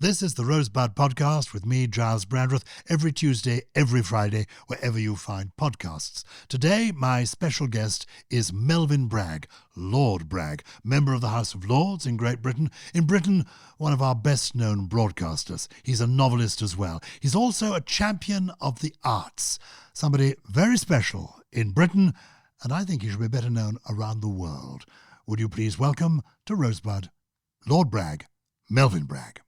This is the Rosebud podcast with me, Gyles Brandreth, every Tuesday, every Friday, wherever you find podcasts. Today, my special guest is Melvyn Bragg, Lord Bragg, member of the House of Lords in Great Britain. In Britain, one of our best-known broadcasters. He's a novelist as well. He's also a champion of the arts, somebody very special in Britain, and I think he should be better known around the world. Would you please welcome to Rosebud, Lord Bragg, Melvyn Bragg.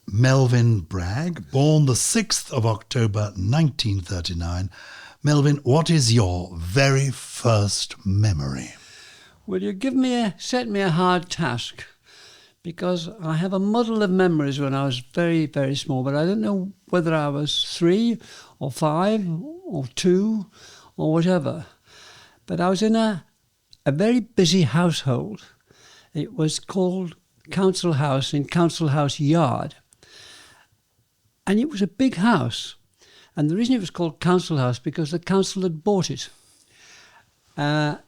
Melvyn Bragg, born the 6th of October 1939. Melvyn, what is your very first memory? Well, you set me a hard task, because I have a muddle of memories when I was very, very small, but I don't know whether I was 3 or 5 or 2 or whatever. But I was in a very busy household. It was called Council House in Council House Yard. And it was a big house. And the reason it was called Council House, because the council had bought it. And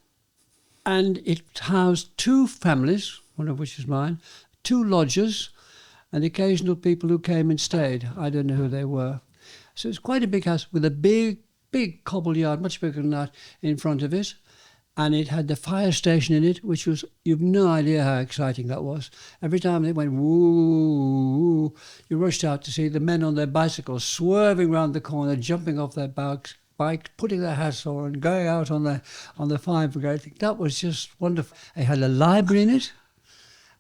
it housed 2 families, one of which is mine, 2 lodgers, and occasional people who came and stayed. I don't know who they were. So it was quite a big house with a big, big cobble yard, much bigger than that, in front of it. And it had the fire station in it, which was, you've no idea how exciting that was. Every time they went woo, you rushed out to see the men on their bicycles swerving round the corner, jumping off their bikes, putting their hats on and going out on the fire brigade. I think that was just wonderful. It had a library in it,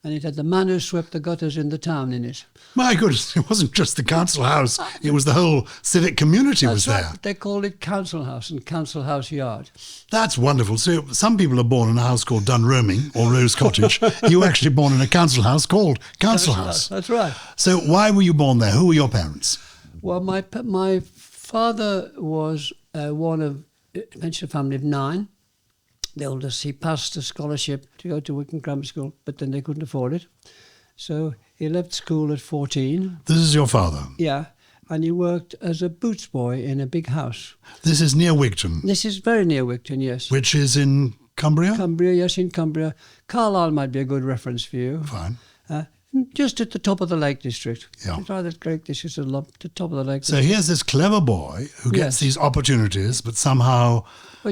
and it had the man who swept the gutters in the town in it. My goodness, it wasn't just the council house, it was the whole civic community was there. Right. They called it Council House and Council House Yard. That's wonderful. So some people are born in a house called Dunroaming or Rose Cottage. You were actually born in a council house called Council House. That's right. So why were you born there? Who were your parents? Well, my father was one of a family of 9. The oldest, he passed a scholarship to go to Wigton Grammar School, but then they couldn't afford it. So he left school at 14. This is your father? Yeah, and he worked as a boots boy in a big house. This is near Wigton? This is very near Wigton, yes. Which is in Cumbria? Cumbria, yes, in Cumbria. Carlisle might be a good reference for you. Fine. Just at the top of the Lake District. Yeah. It's either Lake District or the top of the Lake So District. here's this clever boy who gets these opportunities, but somehow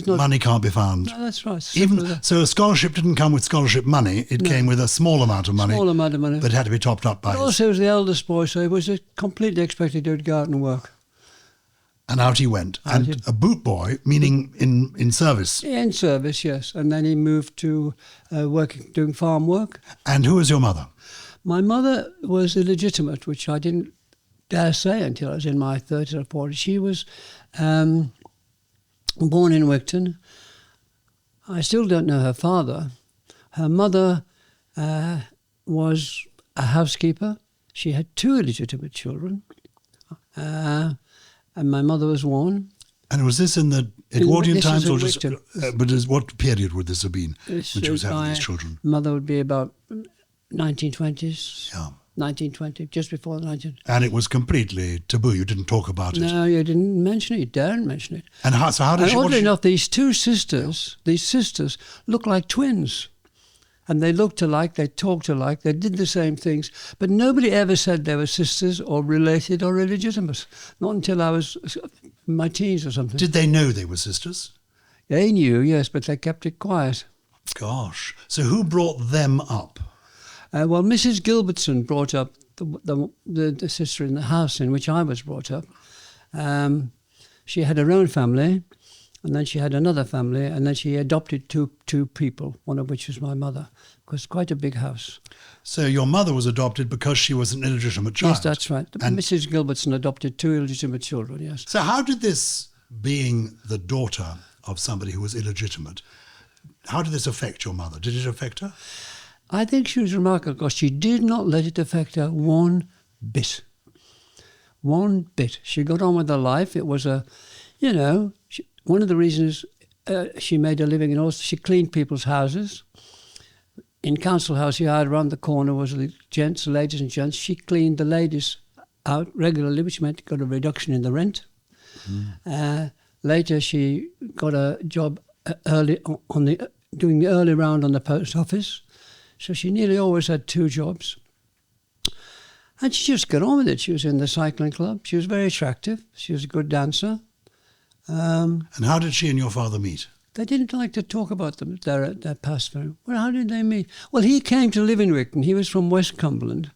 money can't be found. No, that's right. So a scholarship didn't come with scholarship money, it came with a small amount of money. Small amount of money. But it had to be topped up by But also, he was the eldest boy, so he was completely expected to go out and work. And out he went. And a boot boy, meaning in service. In service, yes. And then he moved to doing farm work. And who was your mother? My mother was illegitimate, which I didn't dare say until I was in my 30s or 40s. She was born in Wigton. I still don't know her father. Her mother was a housekeeper. She had 2 illegitimate children. And my mother was one. And was this in the Edwardian times, or just? Wigton. But what period would this have been when she was having these children? Mother would be about 1920s. Yeah. 1920, just before the 1920s. And it was completely taboo. You didn't talk about it. No, you didn't mention it. You daren't mention it. And how did she? Oddly enough, these 2 sisters, looked like twins. And they looked alike, they talked alike, they did the same things. But nobody ever said they were sisters or related or illegitimate. Not until I was in my teens or something. Did they know they were sisters? They knew, yes, but they kept it quiet. Gosh. So who brought them up? Well, Mrs. Gilbertson brought up the sister in the house in which I was brought up. She had her own family, and then she had another family, and then she adopted two people, one of which was my mother. It was quite a big house. So your mother was adopted because she was an illegitimate child? Yes, that's right. And Mrs. Gilbertson adopted 2 illegitimate children, yes. So how did this, being the daughter of somebody who was illegitimate, how did this affect your mother? Did it affect her? I think she was remarkable because she did not let it affect her one bit. One bit. She got on with her life. It was one of the reasons she made a living in Ulster, she cleaned people's houses. In Council House Yard, around the corner was the ladies and gents. She cleaned the ladies out regularly, which meant got a reduction in the rent. Later, she got a job doing the early round on the post office. So she nearly always had 2 jobs. And she just got on with it. She was in the cycling club. She was very attractive. She was a good dancer. And how did she and your father meet? They didn't like to talk about their past very well. How did they meet? Well, he came to live in Wigton. He was from West Cumberland,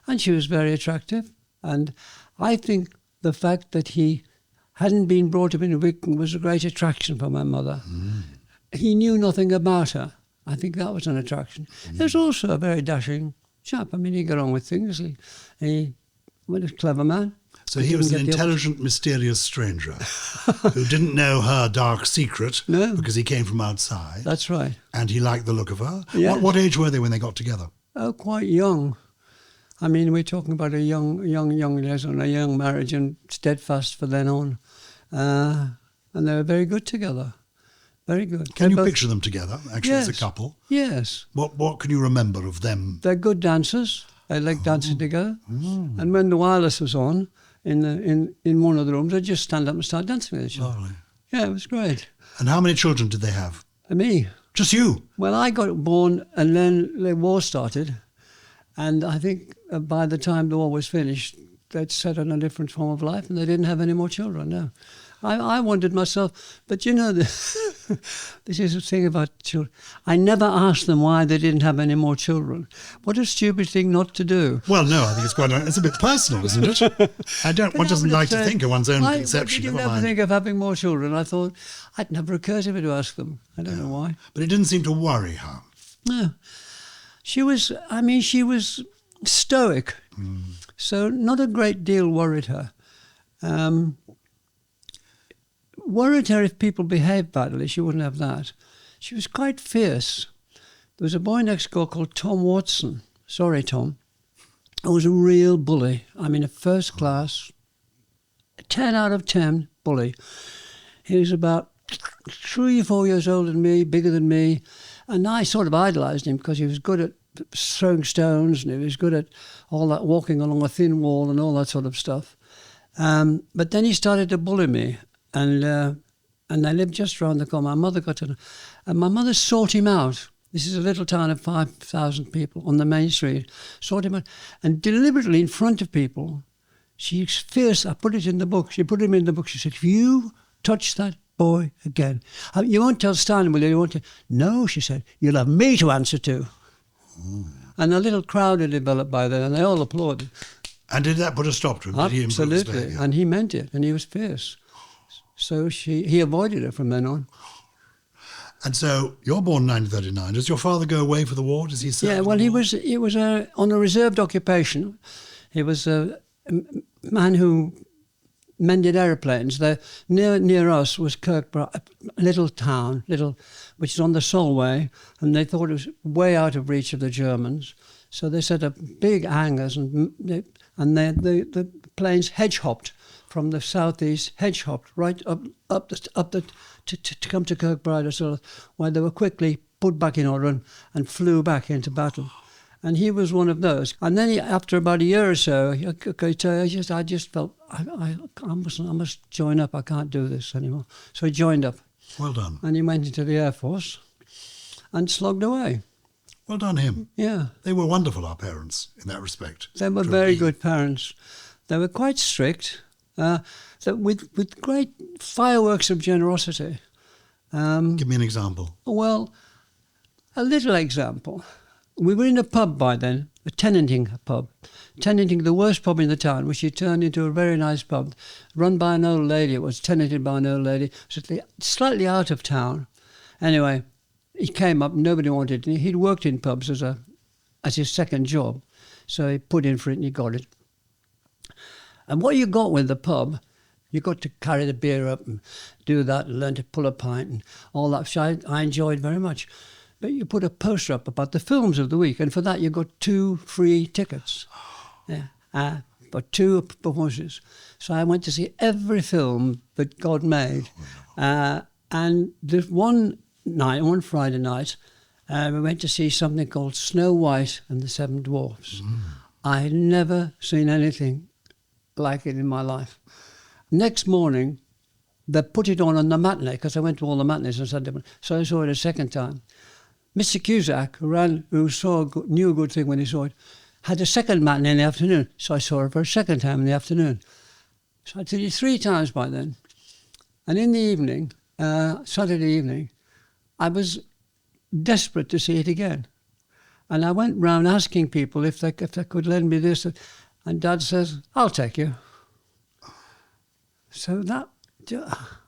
and she was very attractive. And I think the fact that he hadn't been brought up in Wigton was a great attraction for my mother. He knew nothing about her. I think that was an attraction. He was also a very dashing chap. I mean, he got on with things. He was a clever man. So he was an intelligent, mysterious stranger who didn't know her dark secret because he came from outside. That's right. And he liked the look of her. Yes. What age were they when they got together? Oh, quite young. I mean, we're talking about a young lesson, a young marriage, and steadfast for then on. And they were very good together. Very good. Can you picture them together, actually, as a couple? Yes. What can you remember of them? They're good dancers. They like dancing together. And when the wireless was on in one of the rooms, they'd just stand up and start dancing with each other. Lovely. Yeah, it was great. And how many children did they have? Me. Just you? Well, I got born and then the war started. And I think by the time the war was finished, they'd set on a different form of life and they didn't have any more children, no. I wondered myself, but you know, this is the thing about children. I never asked them why they didn't have any more children. What a stupid thing not to do. Well, no, I think it's a bit personal, isn't it? One doesn't like to think of one's own conception. Did you never think of having more children? I thought, I'd never occurred to me to ask them. I don't know why. But it didn't seem to worry her. No. She was stoic. So not a great deal worried her. Worried her if people behaved badly. She wouldn't have that. She was quite fierce. There was a boy next door called Tom Watson. Sorry, Tom. He was a real bully. I mean, a first class, 10 out of 10 bully. He was about 3 or 4 years older than me, bigger than me. And I sort of idolised him because he was good at throwing stones and he was good at all that walking along a thin wall and all that sort of stuff. But then he started to bully me. And I lived just around the corner. My mother got to know. And my mother sought him out. This is a little town of 5,000 people on the main street. Sought him out. And deliberately in front of people, she's fierce. I put it in the book. She put him in the book. She said, if you touch that boy again, you won't tell Stan, will you? You won't tell. No, she said, you'll have me to answer to. And a little crowd had developed by then, and they all applauded. And did that put a stop to him? Absolutely. And he meant it, and he was fierce. So he avoided her from then on. And so you're born in 1939. Does your father go away for the war? Does he serve? Yeah, well, he was on a reserved occupation. He was a man who mended aeroplanes. Near us was Kirkbride, a little town, which is on the Solway, and they thought it was way out of reach of the Germans. So they set up big hangars, and the planes hedge-hopped from the southeast, hedge-hopped right up to come to Kirkbride, or sort of, where they were quickly put back in order and flew back into battle. And he was one of those. And then after about a year or so, I just felt I must join up. I can't do this anymore. So he joined up. Well done. And he went into the Air Force and slogged away. Well done, him. Yeah. They were wonderful, our parents, in that respect. They were very good parents. They were quite strict, with great fireworks of generosity. Give me an example. Well, a little example. We were in a pub by then, a tenanting pub. Tenanting, the worst pub in the town, which he turned into a very nice pub, run by an old lady. It was tenanted by an old lady, slightly out of town. Anyway, he came up, nobody wanted it. He'd worked in pubs as his second job, so he put in for it and he got it. And what you got with the pub, you got to carry the beer up and do that and learn to pull a pint and all that, which I enjoyed very much. But you put a poster up about the films of the week, and for that you got 2 free tickets. Yeah, for 2 performances. So I went to see every film that God made. And there's one Friday night, we went to see something called Snow White and the Seven Dwarfs. I had never seen anything like it in my life. Next morning, they put it on the matinee, because I went to all the matinees on Sunday morning, so I saw it a second time. Mr. Cusack, who knew a good thing when he saw it, had a second matinee in the afternoon. So I saw her for a second time in the afternoon. So I'd seen it 3 times by then. And in the evening, Saturday evening, I was desperate to see it again. And I went round asking people if they could lend me this. And Dad says, I'll take you. So that...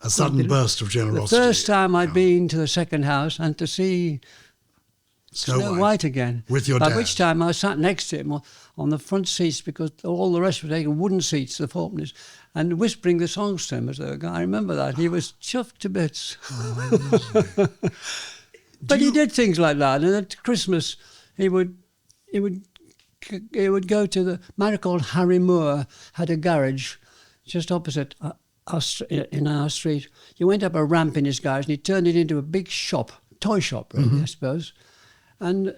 A sudden burst of generosity. The first time I'd been to the second house and to see Snow White again. With your dad. By which time I sat next to him on the front seats because all the rest were taking wooden seats, the fourpennies, and whispering the songs to him as they were going. I remember that. He was chuffed to bits. Oh, But he did things like that. And at Christmas, he would go to the Marigold. Harry Moore had a garage just opposite in our street. You went up a ramp in his garage and he turned it into a big shop, toy shop, really, I suppose. And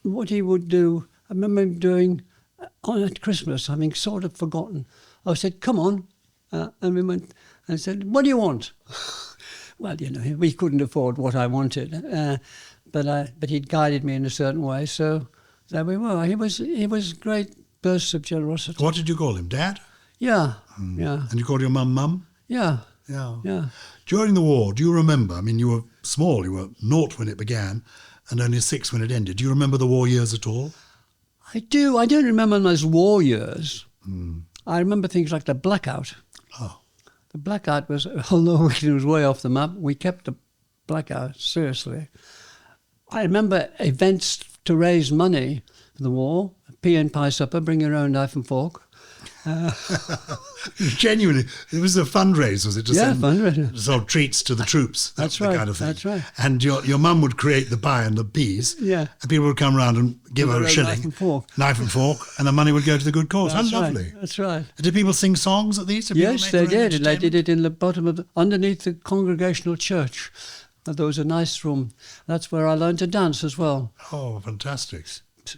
what he would do, I remember him doing at Christmas, having sort of forgotten. I said, come on. And we went and said, what do you want? Well, we couldn't afford what I wanted. But he'd guided me in a certain way. So there we were. He was great bursts of generosity. What did you call him, Dad? Yeah, yeah. And you called your mum Mum? Yeah. Yeah. Yeah. During the war, do you remember, I mean, you were small, you were 0 when it began and only 6 when it ended. Do you remember the war years at all? I do. I don't remember those war years. I remember things like the blackout. Oh. The blackout was, although it was way off the map, we kept the blackout, seriously. I remember events to raise money for the war, pea and pie supper, bring your own knife and fork. Genuinely, it was a fundraiser, was it? To fundraiser. Sort treats to the troops. That's the right. Kind of thing. That's right. And your mum would create the pie and the peas. Yeah. And people would come round and give her a shilling. Knife and fork. And the money would go to the good cause. That's How lovely. Right. That's right. Did people sing songs at these? Yes, they did. And they did it in the bottom of underneath the congregational church. There was a nice room. That's where I learned to dance as well. Oh, fantastic.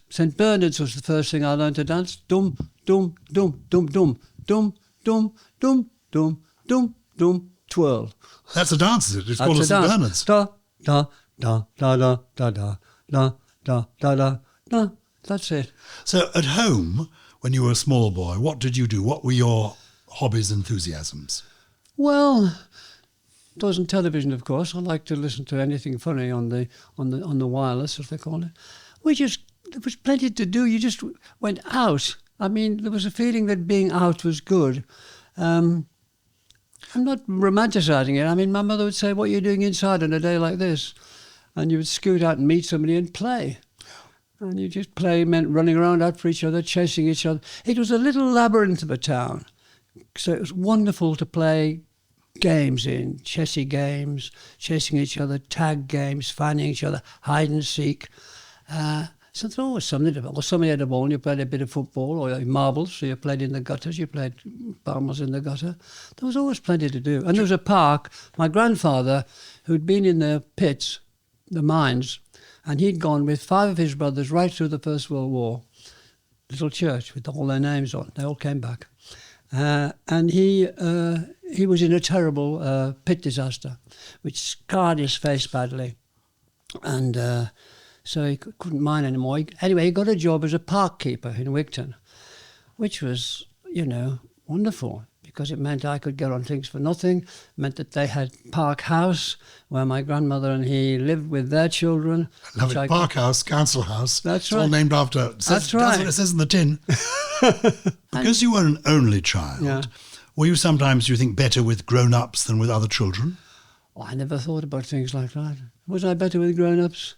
St. Bernard's was the first thing I learned to dance. Dum, dum, dum, dum, dum, dum, dum, dum, dum, dum, dum, twirl. That's a dance, is it? It's called a St. Bernard's. Da, da, da, da, da, da, da, da, da, da, da, da. That's it. So at home, when you were a small boy, what did you do? What were your hobbies, enthusiasms? Well, it wasn't television, of course. I liked to listen to anything funny on the wireless, as they call it. There was plenty to do. You just went out. I mean, there was a feeling that being out was good. I'm not romanticising it. I mean, my mother would say, what are you doing inside on a day like this? And you would scoot out and meet somebody and play. And you just play meant running around after each other, chasing each other. It was a little labyrinth of a town. So it was wonderful to play games in, chessy games, chasing each other, tag games, finding each other, hide and seek. So there was always something to do. Or somebody had a ball and you played a bit of football, or marbles, so you played in the gutters, you played marbles in the gutter. There was always plenty to do. And there was a park. My grandfather, who'd been in the pits, the mines, and he'd gone with 5 of his brothers right through the First World War. Little church with all their names on. They all came back. And he was in a terrible pit disaster, which scarred his face badly. And so he couldn't mine anymore. Anyway, he got a job as a park keeper in Wigton, which was, wonderful, because it meant I could get on things for nothing. It meant that they had Park House, where my grandmother and he lived with their children. I love it. Park House, Council House. That's it's right. all named after. That's what it says in the tin. Because you were an only child, were you sometimes, do you think, better with grown-ups than with other children? Oh, I never thought about things like that. Was I better with grown-ups?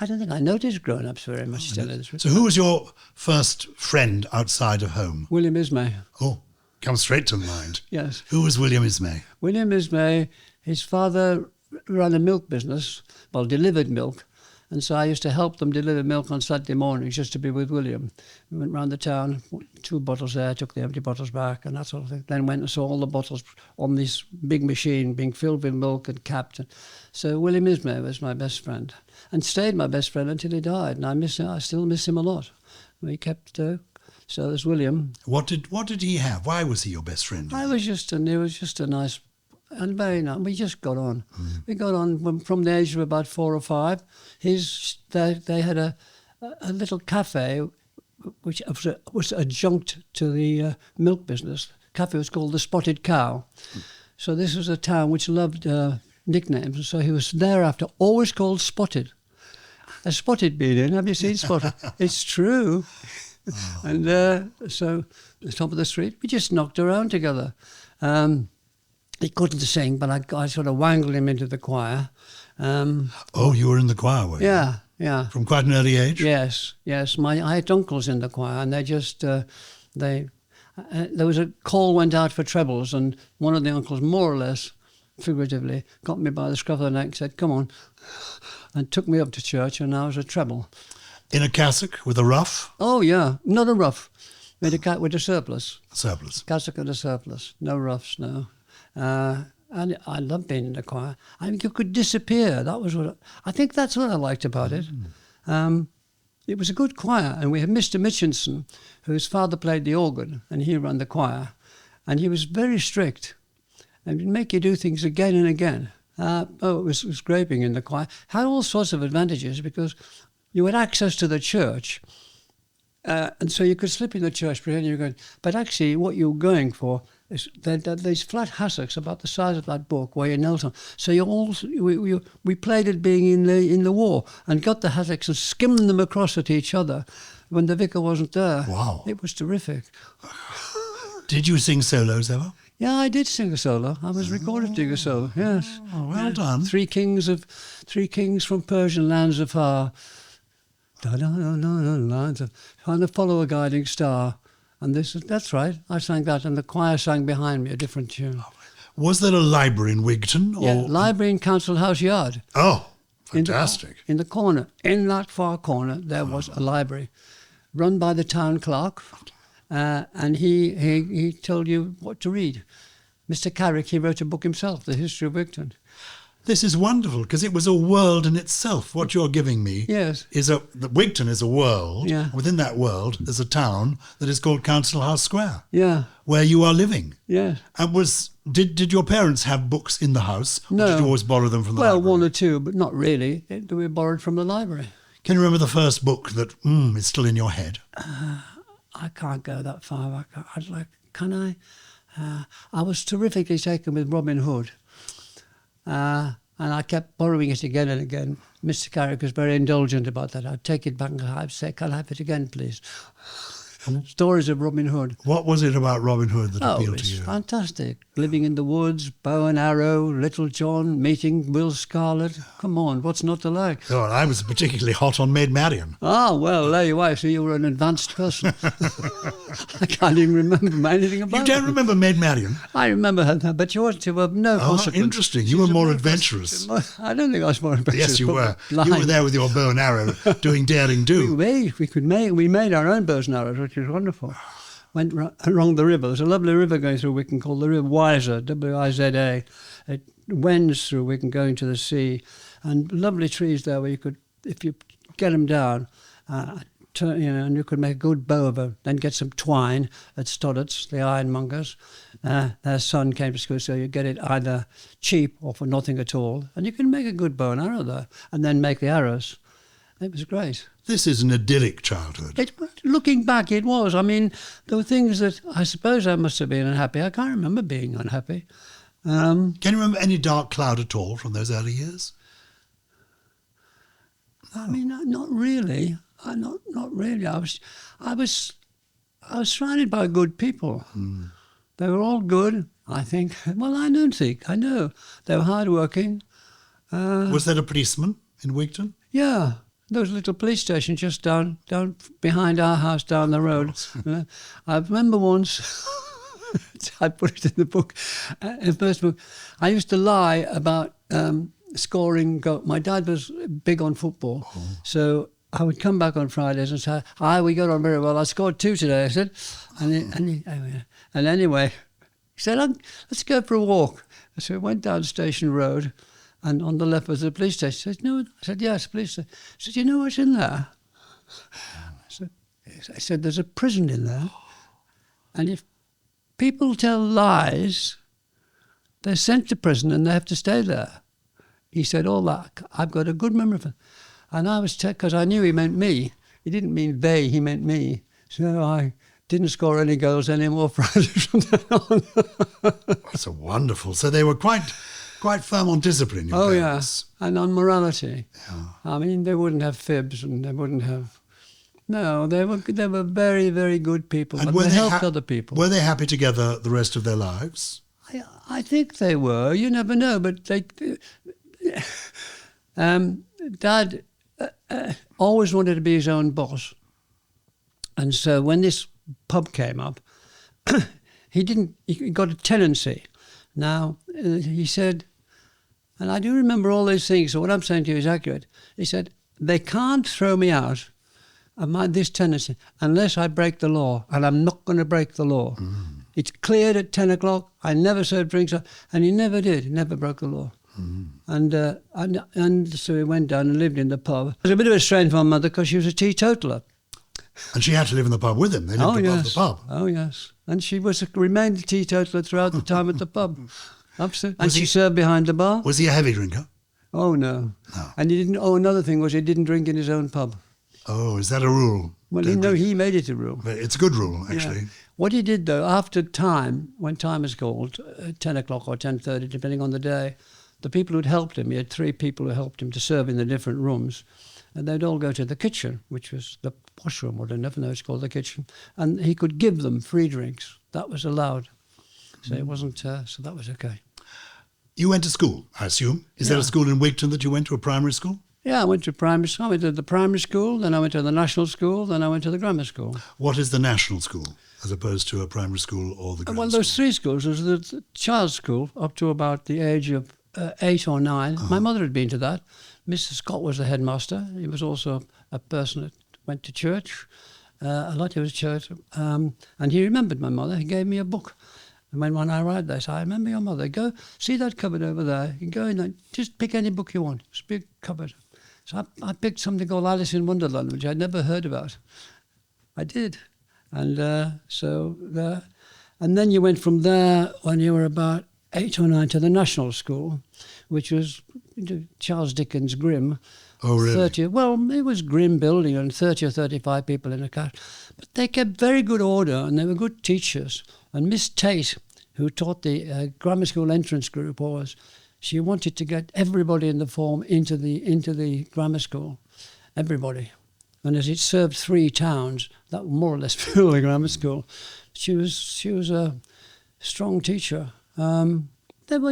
I don't think I noticed grown-ups very much. So who was your first friend outside of home? William Ismay. Oh, comes straight to mind. Yes. Who was William Ismay? William Ismay, his father ran a milk business, delivered milk, and so I used to help them deliver milk on Saturday mornings just to be with William. We went round the town, 2 bottles there, took the empty bottles back and that sort of thing. Then went and saw all the bottles on this big machine being filled with milk and capped. So William Ismay was my best friend and stayed my best friend until he died. And I still miss him a lot. We kept, so there's William. What did he have? Why was he your best friend? He was just a nice and very nice. We just got on. We got on from the age of about 4 or 5. They had a little cafe which was adjunct to the milk business. Cafe was called the Spotted Cow. So this was a town which loved nicknames, and so he was thereafter always called Spotted. Has Spotted been in? Have you seen Spotted? It's true. Oh. And so the top of the street, we just knocked around together. He couldn't sing, but I sort of wangled him into the choir. You were in the choir, were you? Yeah. From quite an early age? Yes. I had uncles in the choir, and they just, there was a call went out for trebles, and one of the uncles, more or less, figuratively, got me by the scruff of the neck, said, "Come on," and took me up to church, and I was a treble. In a cassock with a ruff? Oh, yeah. Not a ruff. With a surplice. Surplice. Cassock and a surplice. No ruffs, no. And I loved being in the choir. I mean, you could disappear. That was I think that's what I liked about it. It was a good choir, and we had Mr. Mitchinson, whose father played the organ, and he ran the choir, and he was very strict, and he'd make you do things again and again. It was great being in the choir. Had all sorts of advantages because you had access to the church, and so you could slip in the church pretending you were going. But actually, what you were going for is these flat hassocks about the size of that book where you knelt on. So we played at being in the war and got the hassocks and skimmed them across at each other when the vicar wasn't there. Wow, it was terrific. Did you sing solos ever? Yeah, I did sing a solo. I was recorded doing a solo. Yes. Oh, well done. Three kings from Persian lands afar. Lines of, trying to follow a guiding star. And that's right. I sang that, and the choir sang behind me a different tune. Was there a library in Wigton? Yeah, library in Council House Yard. Oh, fantastic. In the corner, in that far corner, there was a library run by the town clerk, and he told you what to read. Mr. Carrick, he wrote a book himself, The History of Wigton. This is wonderful, because it was a world in itself. What you're giving me is Wigton is a world. Yeah. Within that world, there's a town that is called Council House Square. Yeah. Where you are living. Yeah. And did your parents have books in the house? No. Or did you always borrow them from the library? Well, one or two, but not really. They were borrowed from the library. Can you remember the first book that is still in your head? I can't go that far back. Can I? I was terrifically taken with Robin Hood. And I kept borrowing it again and again. Mr. Carrick was very indulgent about that. I'd take it back and I'd say, "Can I have it again, please?" Stories of Robin Hood. What was it about Robin Hood that appealed to you? Fantastic. Living in the woods, bow and arrow, Little John, meeting Will Scarlet. Come on, what's not to like? Oh, I was particularly hot on Maid Marian. Ah, well, there you are. So you were an advanced person. I can't even remember anything about it. You don't remember Maid Marian? I remember her, but she wasn't of no consequence. Oh, interesting. You were more adventurous. I don't think I was more adventurous. Yes, you were. You were there with your bow and arrow doing daring do. We made our own bows and arrows, which was wonderful. Went along the river. There's a lovely river going through Wigton called the River Wiser, W-I-Z-A. It wends through Wigton going to the sea, and lovely trees there where you could, if you get them down, and you could make a good bow of them. Then get some twine at Stoddart's, the ironmongers. Their son came to school, so you get it either cheap or for nothing at all, and you can make a good bow and arrow there, and then make the arrows. It was great. This is an idyllic childhood. Looking back, it was. I mean, there were things that I suppose I must have been unhappy. I can't remember being unhappy. Can you remember any dark cloud at all from those early years? No. I mean, not really. Not really. I was surrounded by good people. They were all good, I think. Well, I don't think. I know. They were hardworking. Was there a policeman in Wigton? Yeah. There was a little police station just down behind our house down the road. I remember once, I put it in the book, in the first book, I used to lie about scoring goals. My dad was big on football, so I would come back on Fridays and say, we got on very well. I scored 2 today, I said. And anyway, he said, let's go for a walk. So we went down Station Road, and on the left was the police station. He said, no. I said, yes, police station. He said, you know what's in there? I said, there's a prison in there. And if people tell lies, they're sent to prison and they have to stay there. He said, all that. I've got a good memory of it. And I was, because I knew he meant me. He didn't mean they, he meant me. So I didn't score any goals anymore Fridays from then on. That's a wonderful. So they were quite firm on discipline, your parents. Yeah, and on morality. Yeah. I mean, they wouldn't have fibs, and they wouldn't have. No, they were very, very good people, And but they helped other people. Were they happy together the rest of their lives? I think they were. You never know, but Dad always wanted to be his own boss, and so when this pub came up, he got a tenancy. Now he said, and I do remember all those things. So what I'm saying to you is accurate. He said they can't throw me out of this tenancy unless I break the law, and I'm not going to break the law. Mm. It's cleared at 10 o'clock. I never served drinks, and he never did. He never broke the law. Mm. And so he went down and lived in the pub. It was a bit of a strain for my mother because she was a teetotaler. And she had to live in the pub with him. They lived above the pub. Oh, yes. And she remained a teetotaler throughout the time at the pub. Absolutely. And she served behind the bar. Was he a heavy drinker? Oh, no. No. And he didn't. Oh, another thing was he didn't drink in his own pub. Oh, is that a rule? Well, he made it a rule. It's a good rule, actually. Yeah. What he did, though, after time, when time is called, 10 o'clock or 10:30, depending on the day, the people who'd helped him, he had 3 people who helped him to serve in the different rooms, and they'd all go to the kitchen, which was the washroom, or I never know it's called the kitchen, and he could give them free drinks. That was allowed. So it wasn't, so that was okay. You went to school, I assume. Is there a school in Wigton that you went to, a primary school? Yeah, I went to primary school. I went to the primary school, then I went to the national school, then I went to the grammar school. What is the national school as opposed to a primary school or the grammar school? Well, there's 3 schools. There's the child's school up to about the age of 8 or 9. Uh-huh. My mother had been to that. Mr. Scott was the headmaster. He was also a person that went to church. A lot of his church. And he remembered my mother. He gave me a book. And when I arrived there, I said, I remember your mother. Go see that cupboard over there. You can go in there. Just pick any book you want. It's a big cupboard. So I picked something called Alice in Wonderland, which I'd never heard about. I did. And and then you went from there when you were about 8 or 9 to the national school, which was Charles Dickens' Grimm. Oh, really? 30, well, it was grim building and 30 or 35 people in a class. But they kept very good order and they were good teachers. And Miss Tate, who taught the grammar school entrance group, she wanted to get everybody in the form into the grammar school, everybody. And as it served 3 towns, that would more or less fill the grammar school. She was a strong teacher. They're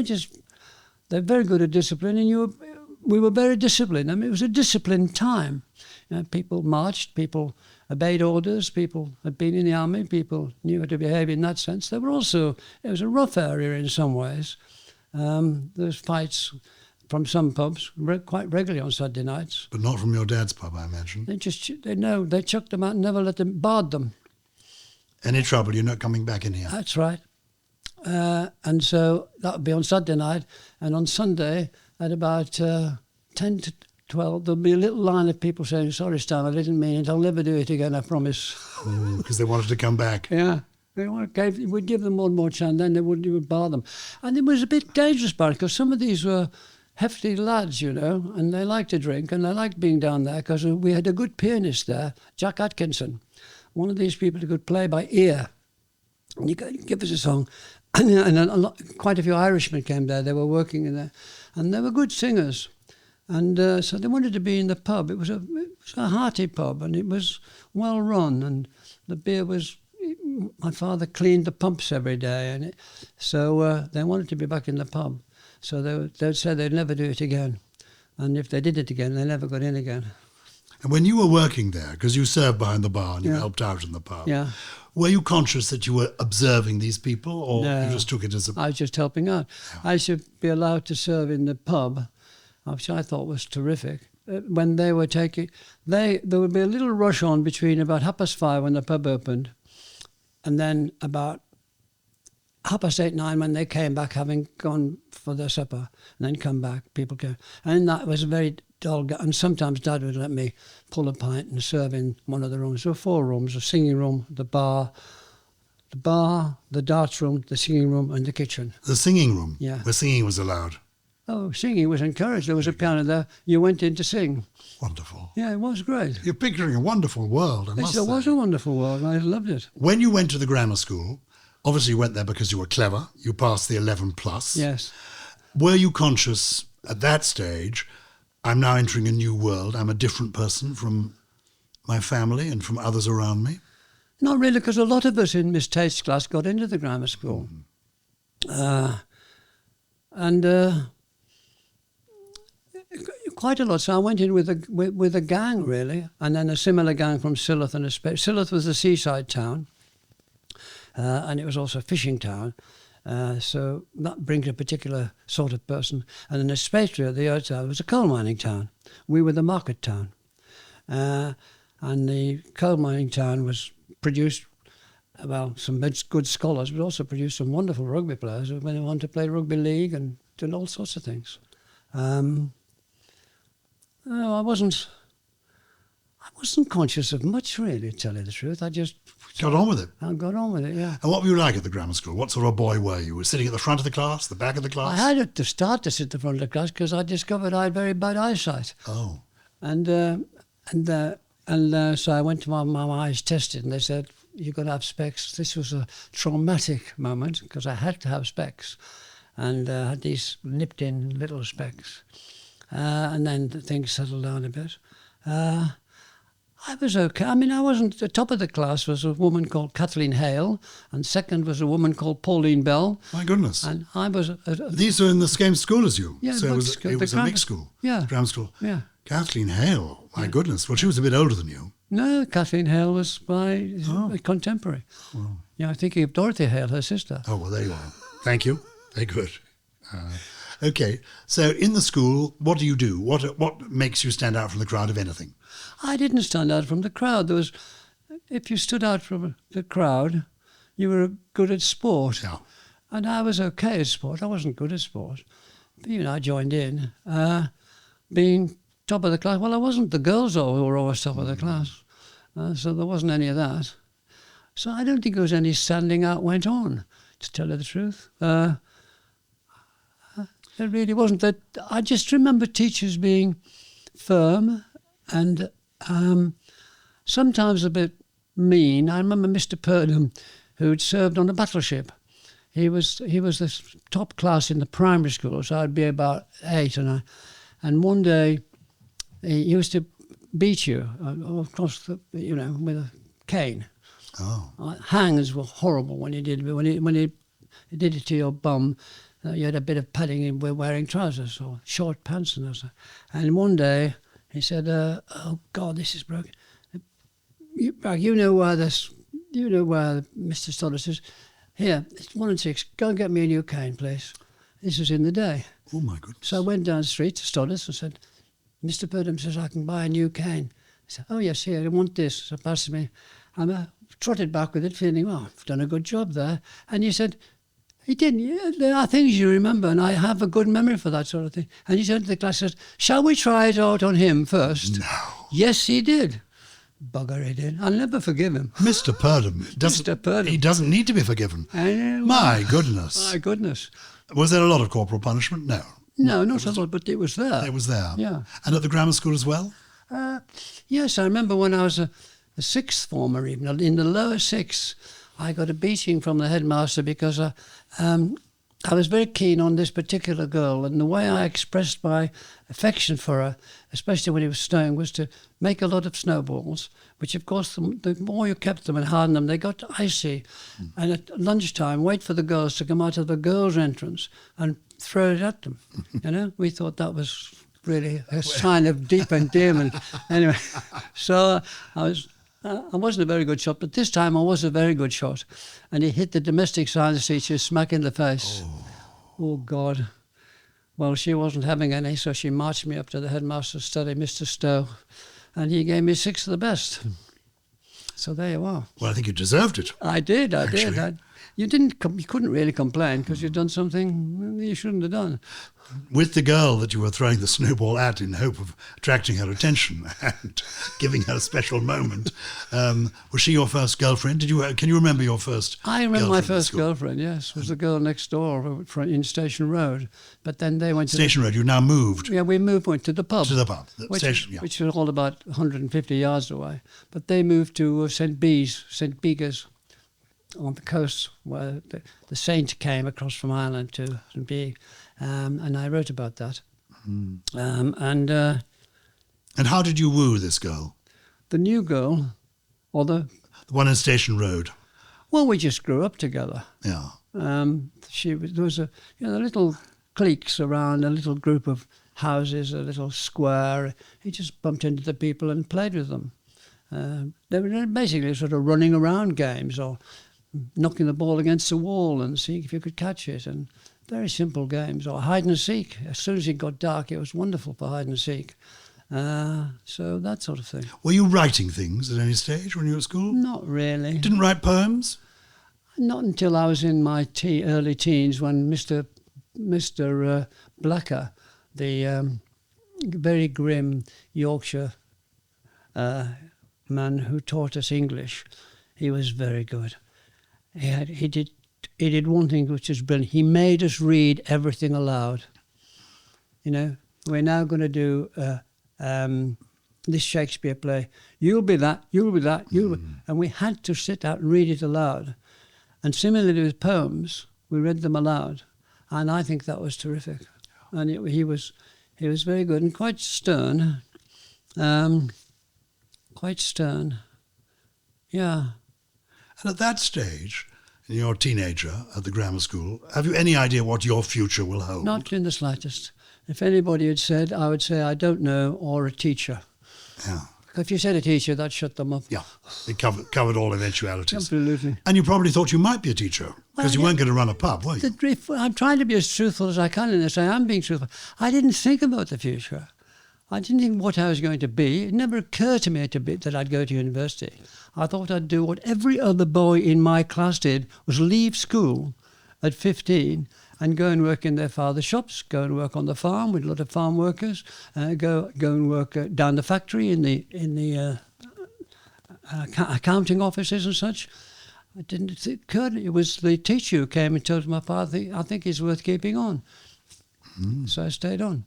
very good at discipline, and we were very disciplined. I mean, it was a disciplined time. You know, people marched, people obeyed orders, people had been in the army, people knew how to behave in that sense. It was a rough area in some ways. There was fights from some pubs quite regularly on Saturday nights. But not from your dad's pub, I imagine. They chucked them out and never barred them. Any trouble, you're not coming back in here. That's right. And so that would be on Saturday night. And on Sunday, at about 10 to 12, there'll be a little line of people saying, sorry, Stan, I didn't mean it. I'll never do it again, I promise. Because they wanted to come back. Yeah. We'd give them one more chance, then they would bar them. And it was a bit dangerous, because some of these were hefty lads, you know, and they liked to drink and they liked being down there because we had a good pianist there, Jack Atkinson, one of these people who could play by ear. And you could give us a song. And quite a few Irishmen came there. They were working in there. And they were good singers. And so they wanted to be in the pub. It was a hearty pub, and it was well run. And the beer was... My father cleaned the pumps every day. And so they wanted to be back in the pub. So they'd say they'd never do it again. And if they did it again, they never got in again. And when you were working there, because you served behind the bar and you helped out in the pub, were you conscious that you were observing these people, or you just took it as a... I was just helping out. Yeah. I should be allowed to serve in the pub, which I thought was terrific. When they were taking... There would be a little rush on between about 5:30 when the pub opened, and then about 8:30, 9 when they came back, having gone for their supper, and then come back, people came. And that was a very dull... And sometimes Dad would let me pull a pint and serve in one of the rooms. There were 4 rooms, a singing room, the bar, the darts room, the singing room, and the kitchen. The singing room? Yeah. Where singing was allowed? Oh, singing was encouraged. There was a piano there. You went in to sing. Wonderful. Yeah, it was great. You're picturing a wonderful world, I must say. It was a wonderful world. I loved it. When you went to the grammar school, obviously you went there because you were clever. You passed the 11 plus. Yes. Were you conscious at that stage, I'm now entering a new world, I'm a different person from my family and from others around me? Not really, because a lot of us in Miss Tate's class got into the grammar school. Quite a lot. So I went in with a gang, really, and then a similar gang from Silloth. Silloth was a seaside town, and it was also a fishing town. So that brings a particular sort of person. And then Espatria, the other town, was a coal mining town. We were the market town. And the coal mining town was produced, well, some good scholars, but also produced some wonderful rugby players who went on to play rugby league and did all sorts of things. No, I wasn't conscious of much, really, to tell you the truth. I just got on with it. I got on with it, yeah. And what were you like at the grammar school? What sort of boy were you? Were you sitting at the front of the class, the back of the class? I had to start to sit at the front of the class because I discovered I had very bad eyesight. Oh. So I went to my eyes tested, and they said, "You're going to have specs." This was a traumatic moment because I had to have specs, and I had these nipped-in little specs. And then things settled down a bit. I was okay. I mean, I wasn't... The top of the class was a woman called Kathleen Hale, and second was a woman called Pauline Bell. My goodness. And I was... These were in the same school as you? Yeah, so it was a mixed school? Yeah. Grammar school? Yeah. Kathleen Hale, my goodness. Well, she was a bit older than you. No, Kathleen Hale was my contemporary. Wow. Yeah, I'm thinking of Dorothy Hale, her sister. Oh, well, there you are. Thank you. Very good. Okay, so in the school, what do you do? What makes you stand out from the crowd, if anything? I didn't stand out from the crowd. If you stood out from the crowd, you were good at sport. Yeah. And I was okay at sport. I wasn't good at sport. But even I joined in, being top of the class. Well, I wasn't. The girls were always top of the class. So there wasn't any of that. So I don't think there was any standing out went on, to tell you the truth. It really wasn't. That I just remember teachers being firm and sometimes a bit mean. I remember Mr. Purdham, who'd served on a battleship. He was the top class in the primary school, so I'd be about 8, and one day he used to beat you across the, with a cane. Oh. Hangs were horrible when he did it to your bum. You had a bit of padding in wearing trousers or short pants and stuff. And one day he said, "Oh God, this is broken. You know where Mr. Stoddard says, here, it's 1 and 6. Go and get me a new cane, please." This was in the day. Oh my goodness. So I went down the street to Stoddard's and said, "Mr. Purdham says I can buy a new cane." He said, "Oh yes, here, I want this." So passed me. I trotted back with it, feeling, well, I've done a good job there. And he said, he didn't. Yeah, there are things you remember, and I have a good memory for that sort of thing. And he said to the class, "Shall we try it out on him first?" No. Yes, he did. Bugger, he did. I'll never forgive him. Mr. Purdham. Mr. Purdham. He doesn't need to be forgiven. I know. My goodness. My goodness. Was there a lot of corporal punishment? No. No, not a lot, but it was there. It was there. Yeah. And at the grammar school as well? Yes, I remember when I was a sixth former, even in the lower sixth, I got a beating from the headmaster because I was very keen on this particular girl, and the way I expressed my affection for her, especially when it was snowing, was to make a lot of snowballs, which of course the more you kept them and hardened them, they got icy. And at lunchtime, wait for the girls to come out of the girls' entrance and throw it at them. We thought that was really a sign of deep endearment. Anyway, so I wasn't a very good shot, but this time I was a very good shot. And he hit the domestic science teacher smack in the face. Oh God. Well, she wasn't having any, so she marched me up to the headmaster's study, Mr. Stowe, and he gave me 6 of the best. So there you are. Well, I think you deserved it. I did. You couldn't really complain because you'd done something you shouldn't have done. with the girl that you were throwing the snowball at in hope of attracting her attention and giving her a special moment. Was she your first girlfriend? Can you remember your first I remember my girlfriend at first school? girlfriend, yes. Was the girl next door in Station Road. But then they went to Station Road, you now moved Yeah, went to the pub. to the pub, the which, station, yeah. which was all about 150 yards away. But they moved to St. Begas, on the coast, where the saint came across from Ireland to St. Beag. And I wrote about that. And how did you woo this girl? The new girl, or The one in Station Road. well, we just grew up together. Yeah. There was little cliques around, a little group of houses, a little square. He just bumped into the people and played with them. They were basically sort of running around games or knocking the ball against the wall and seeing if you could catch it, and very simple games, or hide and seek. As soon as it got dark, it was wonderful for hide and seek. So that sort of thing. Were you writing things at any stage when you were at school? Not really. Didn't write poems? Not until I was in my early teens, when Mr. Blacker, the very grim Yorkshire man who taught us English, he was very good. He did one thing which was brilliant. He made us read everything aloud. You know, we're now going to do this Shakespeare play. You'll be that, you'll be that, you'll be... And we had to sit out and read it aloud. And similarly with poems, we read them aloud. And I think that was terrific. And he was very good and quite stern. Quite stern. Yeah. And at that stage, you're a teenager at the grammar school, have you any idea what your future will hold? Not in the slightest. If anybody had said, I would say I don't know, or a teacher. Yeah. If you said a teacher, that shut them up. Yeah, it covered all eventualities. Absolutely. And you probably thought you might be a teacher, because you weren't going to run a pub, were you? I'm trying to be as truthful as I can in this. I am being truthful. I didn't think about the future. I didn't think what I was going to be. It never occurred to me that I'd go to university. I thought I'd do what every other boy in my class did, was leave school at 15 and go and work in their father's shops, go and work on the farm with a lot of farm workers, go and work down the factory in the accounting offices and such. It didn't occur to me. It was the teacher who came and told my father, I think he's worth keeping on. So I stayed on.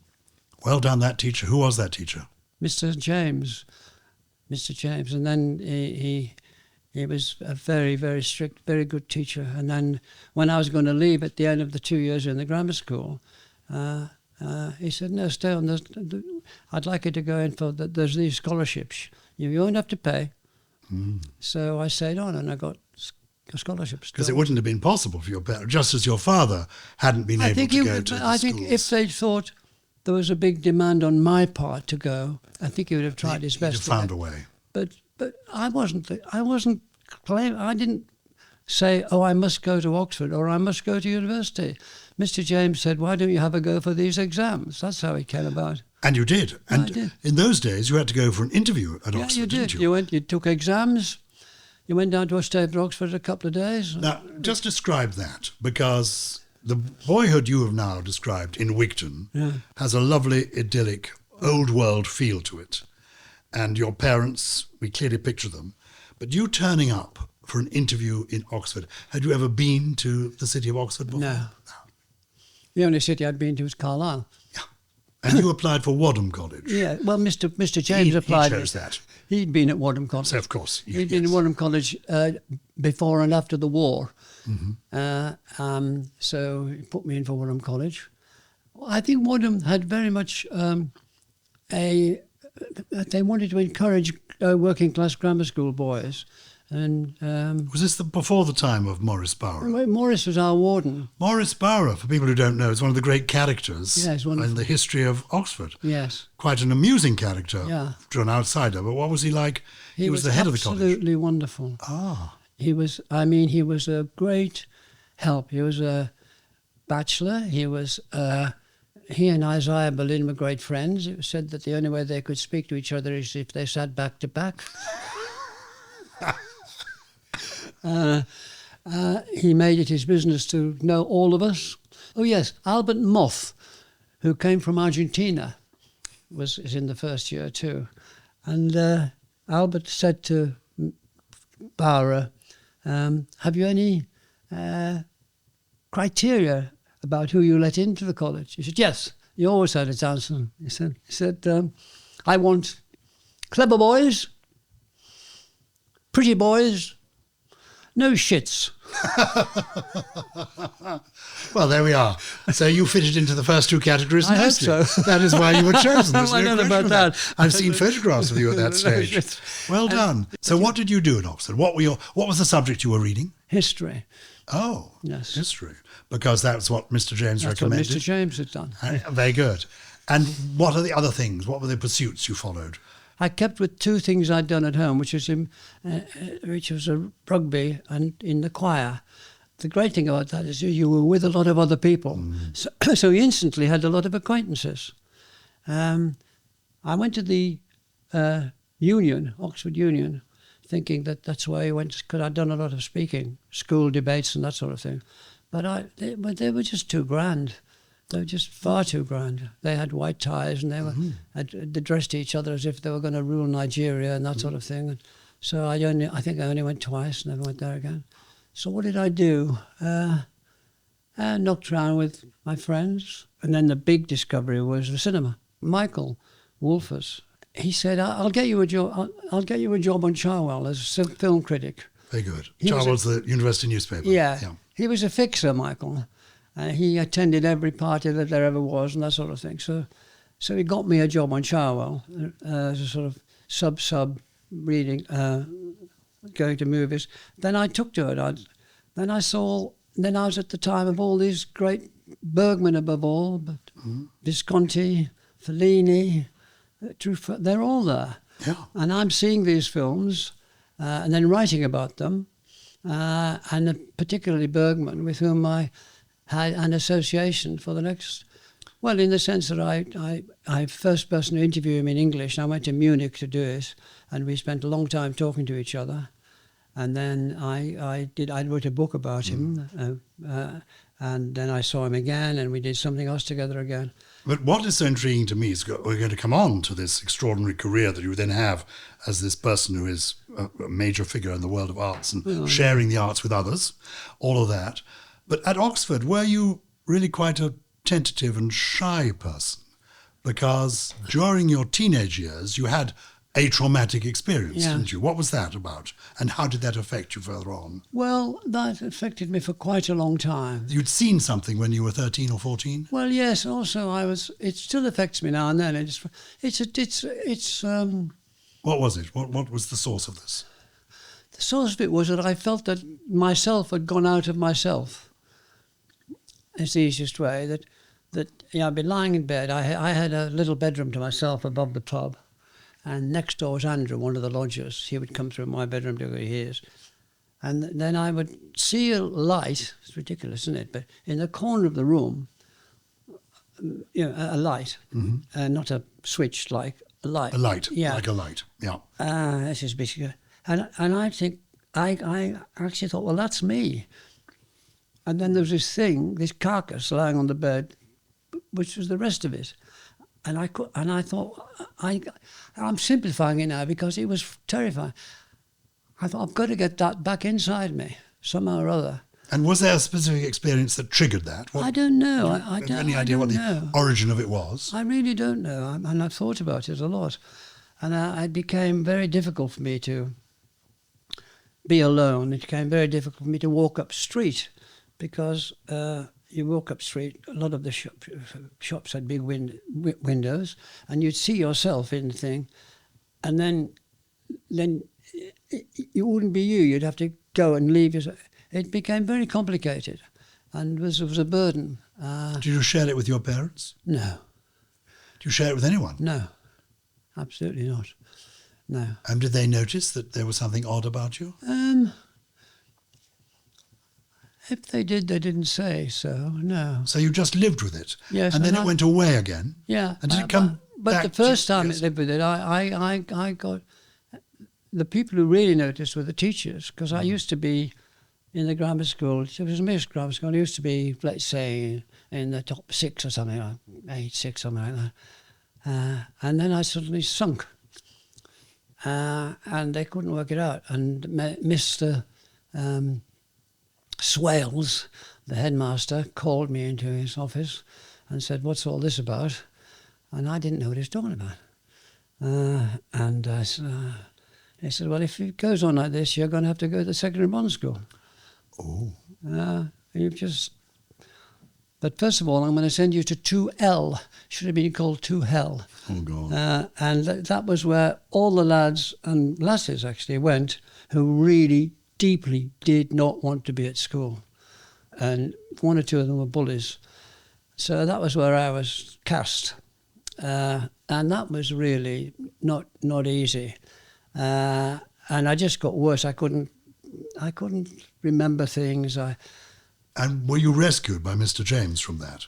Well done, that teacher. Who was that teacher? Mr. James. And then he was a very, very strict, very good teacher. And then when I was going to leave at the end of the 2 years in the grammar school, he said, no, stay on. I'd like you to go in for, there's these scholarships. You won't have to pay. So I stayed on and I got scholarships. Because it wouldn't have been possible for your parents, just as your father hadn't been able to go to the I think schools. if they thought there was a big demand on my part to go, I think he would have tried his best. He'd have found a way. But I wasn't claiming. I didn't say, oh, I must go to Oxford or I must go to university. Mr. James said, why don't you have a go for these exams? That's how it came about. And you did. And I did. In those days, you had to go for an interview at Oxford, you did. didn't you? You took exams. You went down to a stay at Oxford a couple of days. Now, just describe that, because the boyhood you have now described in Wigton has a lovely, idyllic, old world feel to it. And your parents, we clearly picture them. But you turning up for an interview in Oxford, had you ever been to the city of Oxford before? No. The only city I'd been to was Carlisle. Yeah. And you applied for Wadham College. Yeah, well, Mr. James applied. He chose that. He'd been at Wadham College. So, of course. He'd been at Wadham College before and after the war. So he put me in for Wadham College. I think Wadham had very much they wanted to encourage working class grammar school boys. And was this before the time of Maurice Bowra? Maurice was our warden. Maurice Bowra, for people who don't know, is one of the great characters in the history of Oxford. Yes. Quite an amusing character to an outsider, but what was he like? He was the head of the college. Absolutely wonderful. He was a great help. He was a bachelor. He and Isaiah Berlin were great friends. It was said that the only way they could speak to each other is if they sat back to back. He made it his business to know all of us. Oh yes, Albert Moth, who came from Argentina, is in the first year too. And Albert said to Barbara, have you any criteria about who you let into the college? He said, yes, he always had his answer. He said, I want clever boys, pretty boys, no shits. Well, there we are. So you fitted into the first two categories nicely. I hope so. That is why you were chosen. There's I no don't know question about of that. I've seen photographs of you at that stage. Well done. So what did you do at Oxford? What was the subject you were reading? History. Oh, yes. History. Because that's what Mr. James recommended. That's what Mr. James had done. Very good. And what are the other things? What were the pursuits you followed? I kept with two things I'd done at home, which was a rugby and in the choir. The great thing about that is you were with a lot of other people, so you instantly had a lot of acquaintances. I went to the Union, Oxford Union, thinking that's where I went, because I'd done a lot of speaking, school debates and that sort of thing. But they were just too grand. They were just far too grand. They had white ties and they dressed each other as if they were going to rule Nigeria and that sort of thing. And so I think I only went twice, never went there again. So what did I do? I knocked around with my friends, and then the big discovery was the cinema. Michael Wolfers, he said, "I'll get you a job. I'll get you a job on Charwell as a film critic." Very good. Charwell's the university newspaper. Yeah. He was a fixer, Michael. He attended every party that there ever was and that sort of thing. So he got me a job on Charwell as a sort of sub reading, going to movies. Then I took to it. Then I was at the time of all these great Bergman above all, but Visconti, Fellini, Truffaut, they're all there. Yeah. And I'm seeing these films and then writing about them, and particularly Bergman, with whom I had an association for the next, well, in the sense that I first person to interview him in English. I went to Munich to do it, and we spent a long time talking to each other. And then I wrote a book about him, and then I saw him again, and we did something else together again. But what is so intriguing to me is we're going to come on to this extraordinary career that you then have as this person who is a major figure in the world of arts and sharing the arts with others, all of that. But at Oxford, were you really quite a tentative and shy person? Because during your teenage years, you had a traumatic experience, didn't you? What was that about? And how did that affect you further on? Well, that affected me for quite a long time. You'd seen something when you were 13 or 14? Well, yes. Also, it still affects me now and then. What was it? What was the source of this? The source of it was that I felt that myself had gone out of myself. It's the easiest way. That I'd be lying in bed. I had a little bedroom to myself above the pub. And next door was Andrew, one of the lodgers. He would come through my bedroom to go to his. And then I would see a light. It's ridiculous, isn't it? But in the corner of the room, a light. Not a switch, like a light. A light, yeah. like a light, yeah. This is basically... And I think, I actually thought, well, that's me. And then there was this carcass lying on the bed, which was the rest of it. And I thought, I'm simplifying it now because it was terrifying. I thought, I've got to get that back inside me, somehow or other. And was there a specific experience that triggered that? I don't know. I don't have any idea what the origin of it was? I really don't know. And I've thought about it a lot. And it became very difficult for me to be alone. It became very difficult for me to walk up street because... you walk up street, a lot of the shops had big windows, and you'd see yourself in the thing, and then it wouldn't be you. You'd have to go and leave yourself. It became very complicated, and was a burden. Did you share it with your parents? No. Did you share it with anyone? No, absolutely not. No. And did they notice that there was something odd about you? If they did, they didn't say so, no. So you just lived with it? Yes. And then it went away again? Yeah. And did it come But back the first time yes. I lived with it, I got... The people who really noticed were the teachers, because I used to be in the grammar school. It was a mixed grammar school. It used to be, let's say, in the top 6 or something, like 8, 6, something like that. And then I suddenly sunk. And they couldn't work it out. And Mr. Swales, the headmaster, called me into his office and said, "What's all this about?" And I didn't know what he was talking about. And I said, he said, "Well, if it goes on like this, you're going to have to go to the secondary modern school." Oh. You've just... But first of all, I'm going to send you to 2L. Should have been called 2Hell. Oh, God. And that was where all the lads and lasses actually went who really deeply did not want to be at school. And 1 or 2 of them were bullies. So that was where I was cast. And that was really not easy. And I just got worse. I couldn't remember things. And were you rescued by Mr. James from that?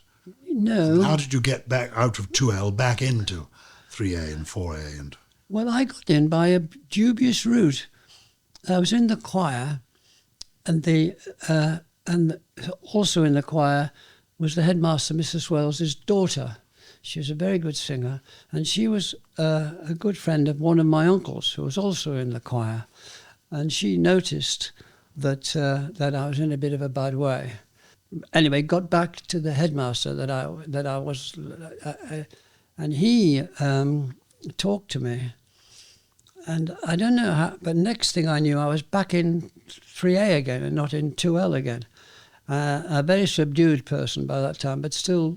No. How did you get back out of 2L back into 3A and 4A? And Well, I got in by a dubious route. I was in the choir, and also in the choir was the headmaster, Mrs. Wells's daughter. She was a very good singer, and she was a good friend of one of my uncles, who was also in the choir. And she noticed that I was in a bit of a bad way. Anyway, got back to the headmaster that I was, and he talked to me. And I don't know how, but next thing I knew, I was back in 3A again and not in 2L again. A very subdued person by that time, but still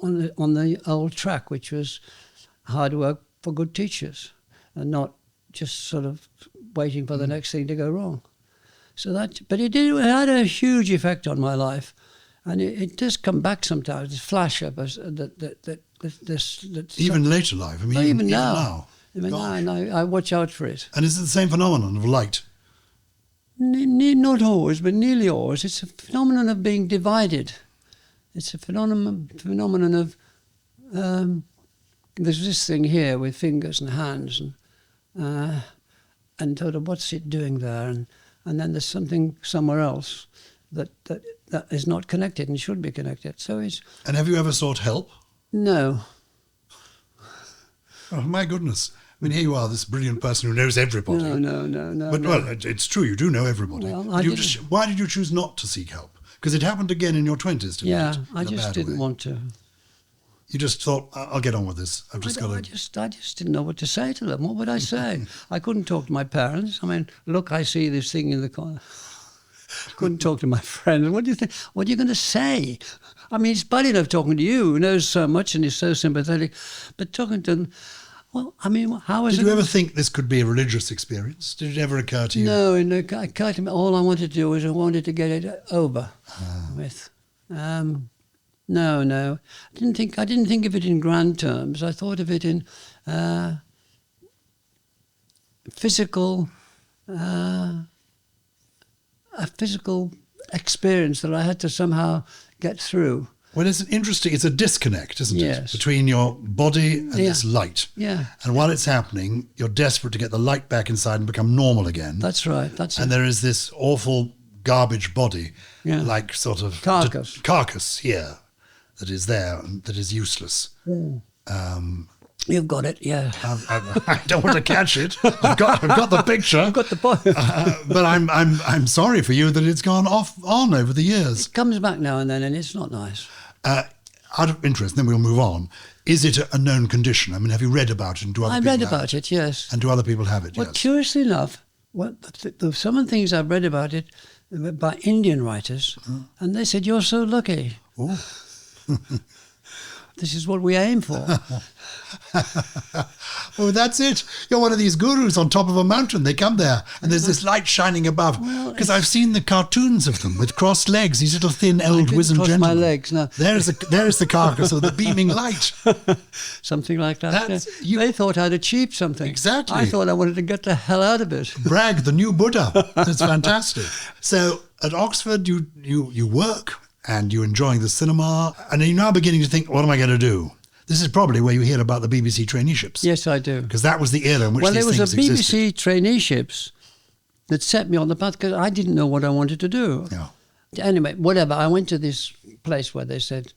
on the old track, which was hard work for good teachers and not just sort of waiting for the next thing to go wrong. So but it had a huge effect on my life, and it does come back sometimes. This flash up as even later life. I mean, even now. Even now, and I watch out for it. And is it the same phenomenon of light? Not always, but nearly always. It's a phenomenon of being divided. It's a phenomenon of there's this thing here with fingers and hands, and sort of what's it doing there, and then there's something somewhere else that is not connected and should be connected. So it's. And have you ever sought help? No. Oh my goodness! I mean, here you are, this brilliant person who knows everybody. No. But well, it's true. You do know everybody. Well, why did you choose not to seek help? Because it happened again in your 20s, didn't it? Yeah, I just didn't want to. You just thought, I'll get on with this. I've just got to... I just didn't know what to say to them. What would I say? I couldn't talk to my parents. I mean, look, I see this thing in the corner. Couldn't talk to my friends. What do you think? What are you going to say? I mean, it's bad enough talking to you, who knows so much and is so sympathetic, but talking to them, well, I mean, how is it? Did you ever think this could be a religious experience? Did it ever occur to you? No, it occurred to me. All I wanted to do was I wanted to get it over with. No. I didn't think of it in grand terms. I thought of it in physical experience that I had to somehow get through. Well, it's it's a disconnect, isn't Yes. it? Between your body and this light. Yeah. And while it's happening, you're desperate to get the light back inside and become normal again. That's right. And there is this awful garbage body, Yeah. like sort of Carcass. here, that is there and that is useless. You've got it, yeah. I don't want to catch it. I've got the picture. I've got the point. But I'm sorry for you that it's gone on over the years. It comes back now and then, and it's not nice. Out of interest, then we'll move on. Is it a known condition? I mean, have you read about it? And do other people I read have about it, yes. And do other people have it? Well, yes. curiously enough, some of the things I've read about it by Indian writers, and they said, "You're so lucky. Oh. This is what we aim for." Oh, that's it. You're one of these gurus on top of a mountain. They come there and there's this light shining above. Because I've seen the cartoons of them with crossed legs, these little thin old wizened cross gentlemen. my legs, no. There's the carcass of the beaming light. Something like that. That's- Yeah. They thought I'd achieved something. Exactly. I thought I wanted to get the hell out of it. Bragg, the new Buddha. That's fantastic. So at Oxford, you work and you're enjoying the cinema, and you're now beginning to think, what am I going to do? This is probably where you hear about the BBC traineeships. Yes, I do. Because that was the era in which Well, these there was things a BBC existed. traineeships. that set me on the path, because I didn't know what I wanted to do. Yeah. Anyway, whatever, I went to this place where they said,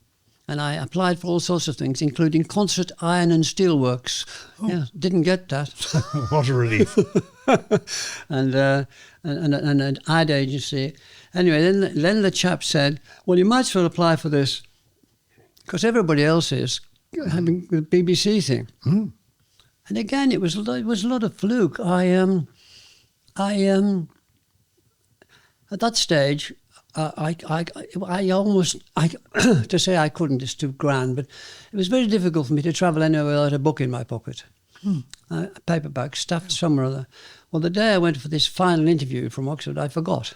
and I applied for all sorts of things, including concert iron and steelworks. Oh. Yeah, didn't get that. What a relief. and an ad agency. Anyway, then the chap said, well, you might as well apply for this, because everybody else is having the BBC thing. Mm. And again, it was a lot of fluke. I at that stage, I almost to say I couldn't is too grand, but it was very difficult for me to travel anywhere without a book in my pocket, a paperback stuffed somewhere or other. Well, the day I went for this final interview from Oxford, I forgot.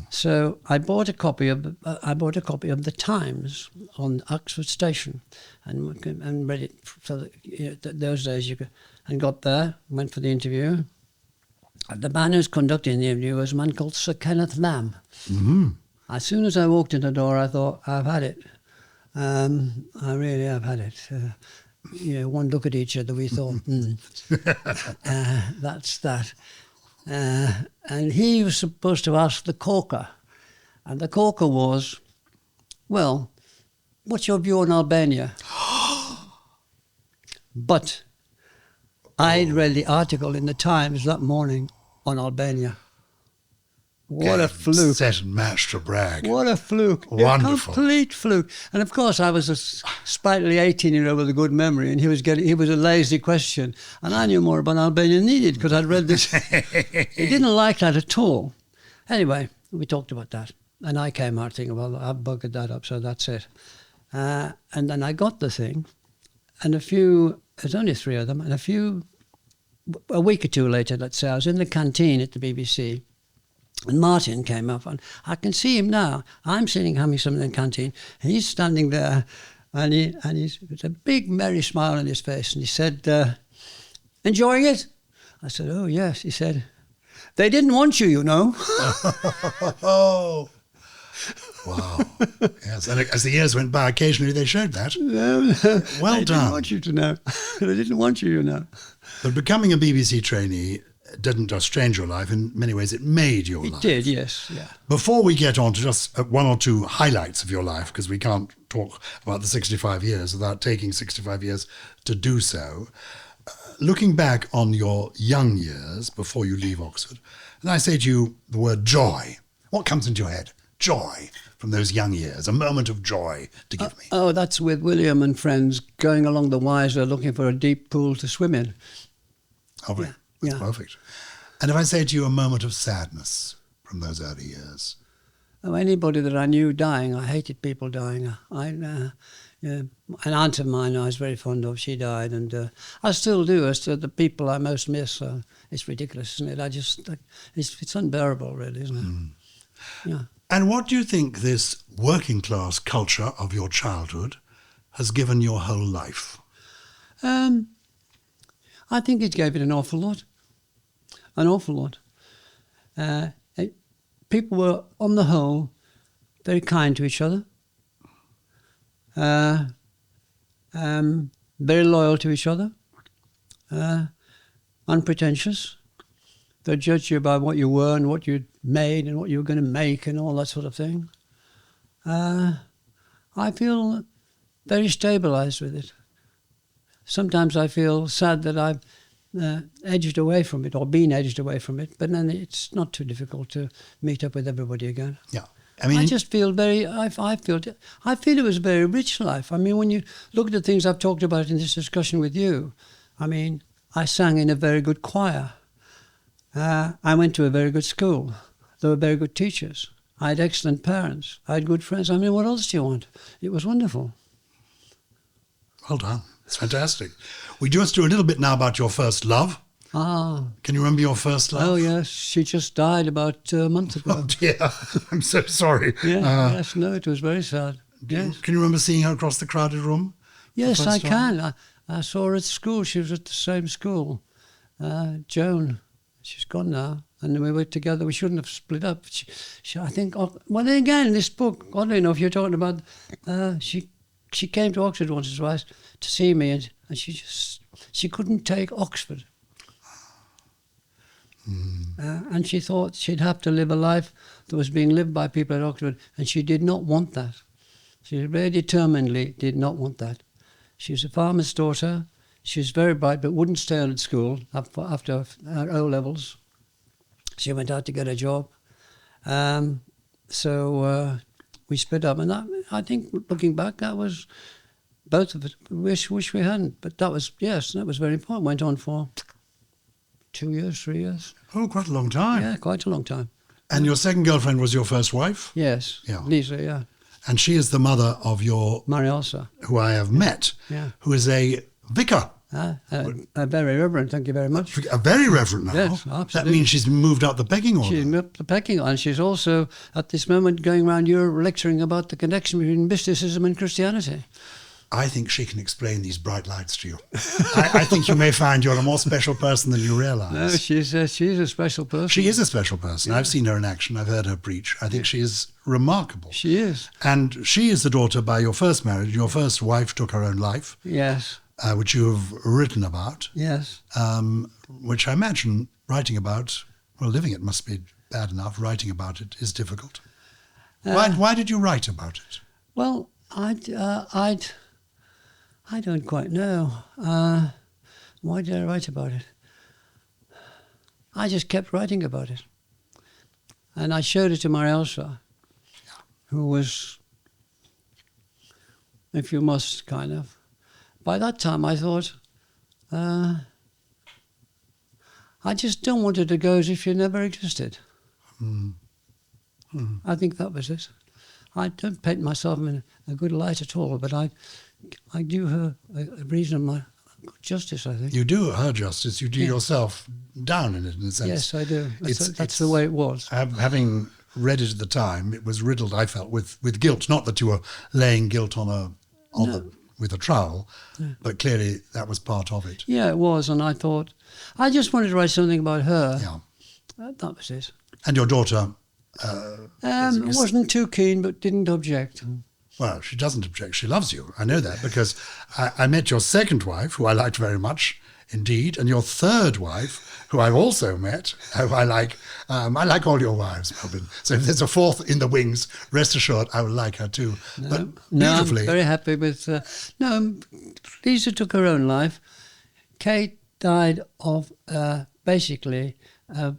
So I bought a copy of the Times on Oxford Station, and read it. So that, those days you could, and got there, went for the interview. And the man who's conducting the interview was a man called Sir Kenneth Lamb. Mm-hmm. As soon as I walked in the door, I thought, I've had it. I really have had it. One look at each other, we thought, that's that. And he was supposed to ask the corker. And the corker was, well, what's your view on Albania? But I'd read the article in the Times that morning on Albania. What a fluke. Set and match to Bragg. What a fluke. Wonderful. A complete fluke. And of course, I was a sprightly 18-year-old with a good memory, and he was a lazy question. And I knew more about Albania than he did, because I'd read this. He didn't like that at all. Anyway, we talked about that. And I came out thinking, well, I've buggered that up, so that's it. And then I got the thing, and there's only 3 of them, and a week or 2 later, let's say, I was in the canteen at the BBC, and Martin came up, and I can see him now. I'm sitting having something in the canteen, and he's standing there, and he's with a big merry smile on his face, and he said, enjoying it? I said, oh, yes. He said, they didn't want you, you know. Oh, wow. Yes, and as the years went by, occasionally they showed that. Well they done. They didn't want you to know. They didn't want you, you know. But becoming a BBC trainee didn't just change your life. In many ways, it made your life. It did, yes. Yeah. Before we get on to just 1 or 2 highlights of your life, because we can't talk about the 65 years without taking 65 years to do so, looking back on your young years before you leave Oxford, and I say to you the word joy, what comes into your head? Joy from those young years, a moment of joy to give me. Oh, that's with William and friends going along the Wiser looking for a deep pool to swim in. Oh, Yeah. that's Yeah. perfect. And if I say to you a moment of sadness from those early years? Oh, anybody that I knew dying, I hated people dying. An aunt of mine I was very fond of, she died, and I still do. As to the people I most miss, it's ridiculous, isn't it? It's unbearable, really, isn't it? Mm. Yeah. And what do you think this working class culture of your childhood has given your whole life? I think it gave it an awful lot. An awful lot. People were, on the whole, very kind to each other. Very loyal to each other. Unpretentious. They judged you by what you were and what you'd made and what you were going to make and all that sort of thing. I feel very stabilised with it. Sometimes I feel sad that I've edged away from it or been edged away from it, but then it's not too difficult to meet up with everybody again. Yeah. I mean, I just feel I feel it was a very rich life. I mean, when you look at the things I've talked about in this discussion with you, I mean, I sang in a very good choir. I went to a very good school. There were very good teachers. I had excellent parents. I had good friends. I mean, what else do you want? It was wonderful. Well done. It's fantastic. We just do a little bit now about your first love. Ah. Can you remember your first love? Oh, yes. She just died about a month ago. Oh, dear. I'm so sorry. Yes, no, it was very sad. Yes. Can you remember seeing her across the crowded room? Yes, I can. I saw her at school. She was at the same school. Joan. She's gone now. And we were together. We shouldn't have split up. She I think, well, then again, this book, oddly enough, you're talking about, she came to Oxford once or twice to see me, and she couldn't take Oxford. And she thought she'd have to live a life that was being lived by people at Oxford, and she did not want that. She very determinedly did not want that. She was a farmer's daughter. She was very bright, but wouldn't stay on at school after her O-levels. She went out to get a job. So we split up. And I think, looking back, that was both of us wish we hadn't. But that was very important. Went on for 2 years, 3 years. Oh, quite a long time. Yeah, quite a long time. And your second girlfriend was your first wife? Yes, Yeah. Lisa, yeah. And she is the mother of your... Marielsa. Who I have met, Yeah. who is a vicar. A very reverend, thank you very much. A very reverend now. Yes, absolutely. That means she's moved up the pecking order. She's up the pecking order, and she's also, at this moment, going around Europe lecturing about the connection between mysticism and Christianity. I think she can explain these bright lights to you. I think you may find you're a more special person than you realise. No, she's a special person. She is a special person. Yeah. I've seen her in action. I've heard her preach. I think she is remarkable. She is. And she is the daughter by your first marriage. Your first wife took her own life. Yes. Which you have written about. Yes. Which I imagine writing about, well, living it must be bad enough. Writing about it is difficult. Why did you write about it? Well, I don't quite know. Why did I write about it? I just kept writing about it. And I showed it to Marielsa, who was, if you must, kind of. By that time, I thought, I just don't want her to go as if she never existed. I think that was it. I don't paint myself in a good light at all, but I do her a reasonable justice, I think. You do her justice. You do yourself down in it, in a sense. Yes, I do. That's the way it was. Having read it at the time, it was riddled, I felt, with guilt. Not that you were laying guilt with a trowel, but clearly that was part of it. Yeah, it was, and I thought, I just wanted to write something about her. Yeah. That was it. And your daughter... wasn't too keen, but didn't object. Well, she doesn't object. She loves you. I know that because I met your second wife, who I liked very much indeed, and your third wife, who I've also met, who I like. I like all your wives, Melvyn. So if there's a fourth in the wings, rest assured I will like her too. But beautifully. I'm very happy with... Lisa took her own life. Kate died of basically a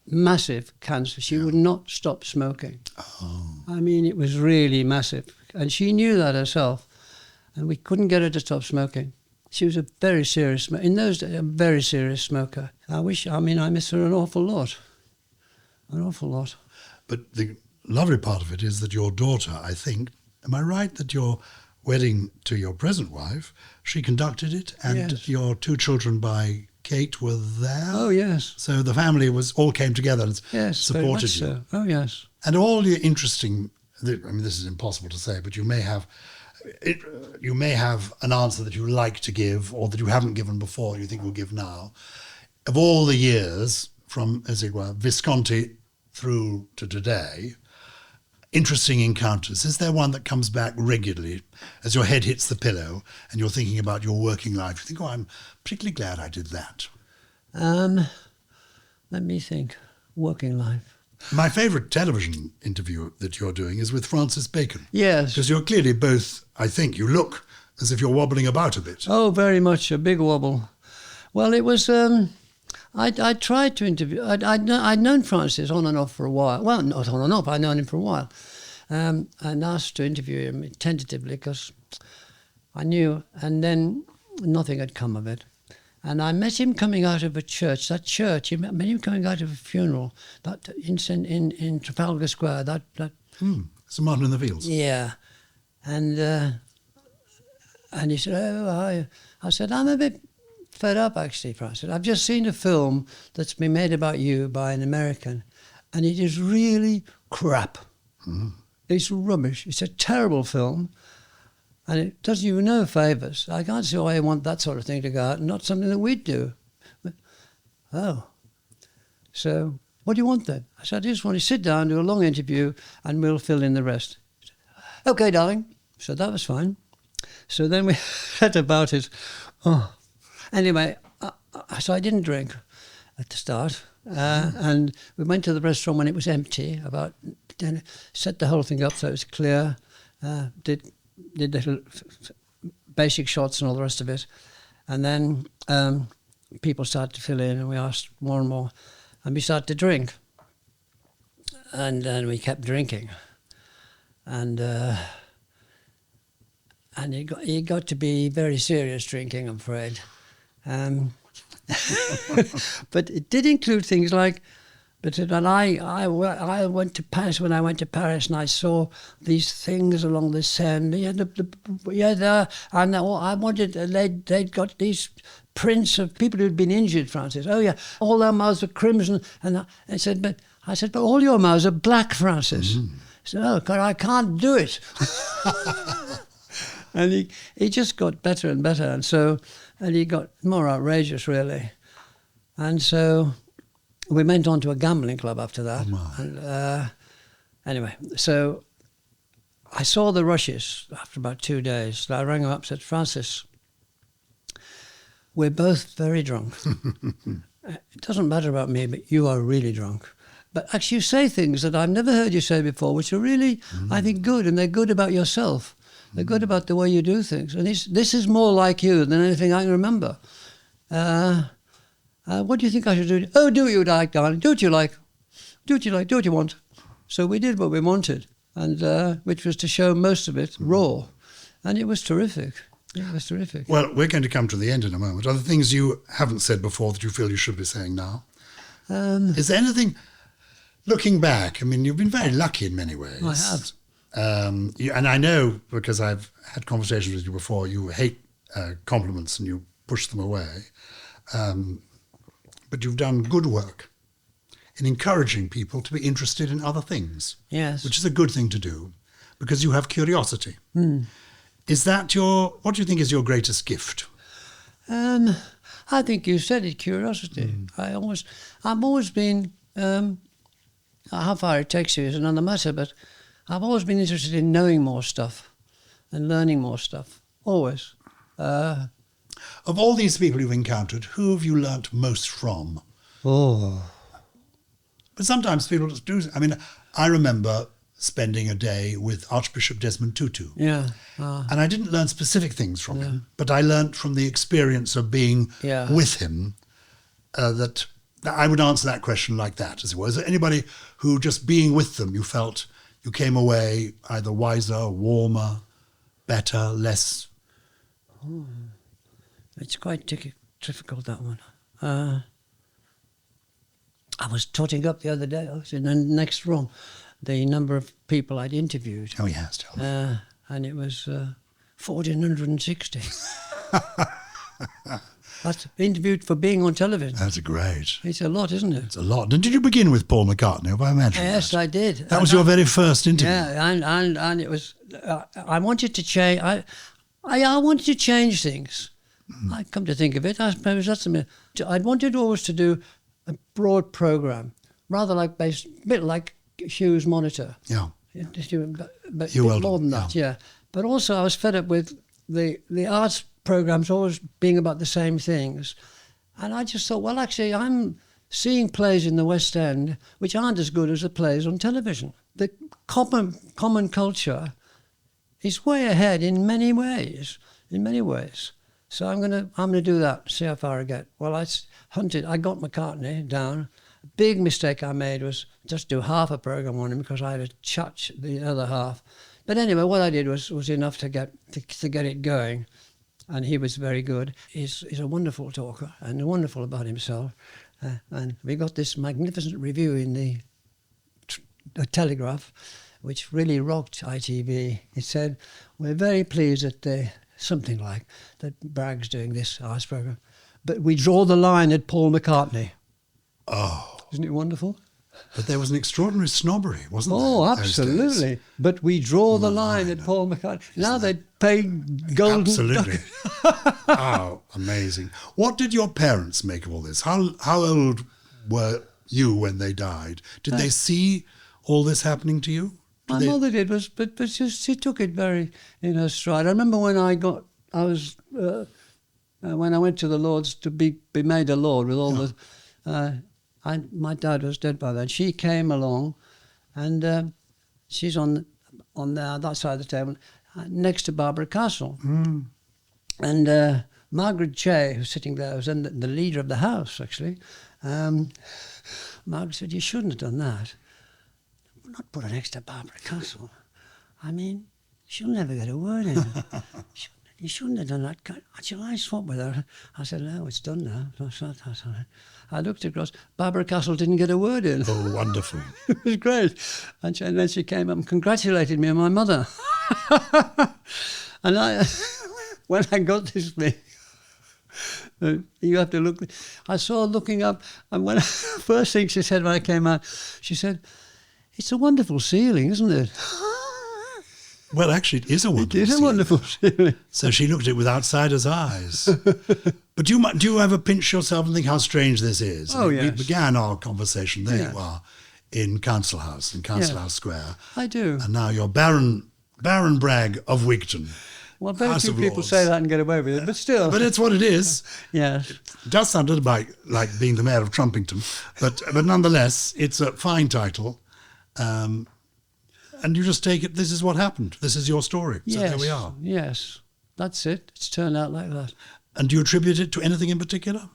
massive cancer. She would not stop smoking. Oh. I mean, it was really massive. And she knew that herself. And we couldn't get her to stop smoking. She was a very serious smoker. In those days, a very serious smoker. I miss her an awful lot. An awful lot. But the lovely part of it is that your daughter, I think, am I right that your wedding to your present wife, she conducted it, and yes. Your two children by Kate were there? Oh, yes. So the family all came together and supported you. So. Oh, yes. And all the interesting, this is impossible to say, but you may have an answer that you like to give or that you haven't given before, you think we'll give now. Of all the years, from, as it were, Visconti through to today, interesting encounters. Is there one that comes back regularly as your head hits the pillow and you're thinking about your working life? You think, I'm particularly glad I did that. Let me think. Working life. My favourite television interview that you're doing is with Francis Bacon. Yes. Because you're clearly both, I think, you look as if you're wobbling about a bit. Oh, very much, a big wobble. Well, it was, I tried to interview, I'd known Francis on and off for a while. Well, not on and off, I'd known him for a while. And asked to interview him tentatively because I knew, and then nothing had come of it. And I met him coming out of a church. That church, I met him coming out of a funeral that in Trafalgar Square. St. Martin in the Fields. Yeah, and he said, "Oh, how are you?" I said, "I'm a bit fed up, actually, Francis. I've just seen a film that's been made about you by an American, and it is really crap. It's rubbish. It's a terrible film." And it does you no favours. I can't see why you want that sort of thing to go out and not something that we'd do. But, so what do you want then? I said, I just want to sit down, do a long interview, and we'll fill in the rest. He said, okay, darling. So that was fine. So then we had about it. Anyway, so I didn't drink at the start. And we went to the restaurant when it was empty, then set the whole thing up so it was clear, did little basic shots and all the rest of it. And then people started to fill in and we asked more and more. And we started to drink. And then we kept drinking. And it got to be very serious drinking, I'm afraid. But it did include things like, and I went to Paris when I went to Paris, and I saw these things along the Seine. And I wanted. They'd got these prints of people who'd been injured, Francis. Oh yeah, all their mouths were crimson, and I said, but all your mouths are black, Francis. Mm-hmm. So oh God, I can't do it. And he just got better and better, and he got more outrageous, really. And so we went on to a gambling club after that. Oh my. And, anyway, so I saw the Rushes after about 2 days. So I rang him up and said, Francis, we're both very drunk. It doesn't matter about me, but you are really drunk. But actually you say things that I've never heard you say before, which are really, I think, good, and they're good about yourself. They're good about the way you do things. And this is more like you than anything I can remember. What do you think I should do? Oh, do what you like, darling. Do what you like. Do what you like. Do what you want. So we did what we wanted, and which was to show most of it raw. And it was terrific. It was terrific. Well, we're going to come to the end in a moment. Are there things you haven't said before that you feel you should be saying now? Is there anything, looking back, I mean, you've been very lucky in many ways. I have. And I know, because I've had conversations with you before, you hate compliments and you push them away. But you've done good work in encouraging people to be interested in other things. Yes. Which is a good thing to do, because you have curiosity. Is that what do you think is your greatest gift? I think you said it, curiosity. I've always been, how far it takes you is another matter, but I've always been interested in knowing more stuff and learning more stuff, always. Of all these people you've encountered, who have you learnt most from? Oh. But sometimes people just do. I mean, I remember spending a day with Archbishop Desmond Tutu. Yeah. And I didn't learn specific things from him, but I learnt from the experience of being with him that I would answer that question like that, as it was. Is there anybody who, just being with them, you felt you came away either wiser, warmer, better, less? It's quite difficult, that one. I was totting up the other day. I was in the next room, the number of people I'd interviewed. Oh, yes, tell me. And it was 1,460. That's interviewed for being on television. That's great. It's a lot, isn't it? It's a lot. And did you begin with Paul McCartney? I imagine. Yes, I did. That was your very first interview. Yeah, and it was. I wanted to change. I wanted to change things. I come to think of it, I suppose that's I'd wanted always to do a broad program, rather like a bit like Hugh's Monitor. Yeah. But more than that, yeah. But also I was fed up with the arts programs always being about the same things. And I just thought, well, actually, I'm seeing plays in the West End which aren't as good as the plays on television. The common culture is way ahead in many ways. So I'm gonna do that, see how far I get. Well, I got McCartney down. A big mistake I made was just do half a programme on him because I had to touch the other half. But anyway, what I did was enough to get it going. And he was very good. He's a wonderful talker and wonderful about himself. And we got this magnificent review in the Telegraph, which really rocked ITV. It said, "We're very pleased that something like that Bragg's doing this arts programme, but we draw the line at Paul McCartney." Oh. Isn't it wonderful? But there was an extraordinary snobbery, wasn't there? Oh, absolutely. But we draw the line at Paul McCartney. Now they're paying golden... Absolutely. Oh, amazing. What did your parents make of all this? How old were you when they died? Did they see all this happening to you? My mother did, but she took it very in her stride. I remember when when I went to the Lords to be made a Lord with all the... my dad was dead by then. She came along, and she's on that side of the table, next to Barbara Castle. Mm. And Margaret J, who's sitting there, was the leader of the house, actually. Margaret said, "You shouldn't have done that. Not put her next to Barbara Castle. I mean, she'll never get a word in. You shouldn't have done that. Shall I swap with her?" I said, "No, it's done now." I looked across. Barbara Castle didn't get a word in. Oh, wonderful. It was great. And then she came up and congratulated me and my mother. And when I got this thing, you have to look. I saw her looking up, and first thing she said when I came out, she said, "It's a wonderful ceiling, isn't it?" Well, actually, it is a wonderful It is a wonderful ceiling. So she looked at it with outsider's eyes. But do you ever pinch yourself and think how strange this is? Oh, yes. We began our conversation, there Yes. you are, in Council House Yes. Square. I do. And now you're Baron Bragg of Wigton. Well, very House few of people Lords. say that and get away with it, but still. But it's what it is. Yes. It does sound a little bit like being the mayor of Trumpington, but nonetheless, it's a fine title. And you just take it, this is what happened. This is your story. So Yes. there we are. Yes. That's it. It's turned out like that. And do you attribute it to anything in particular?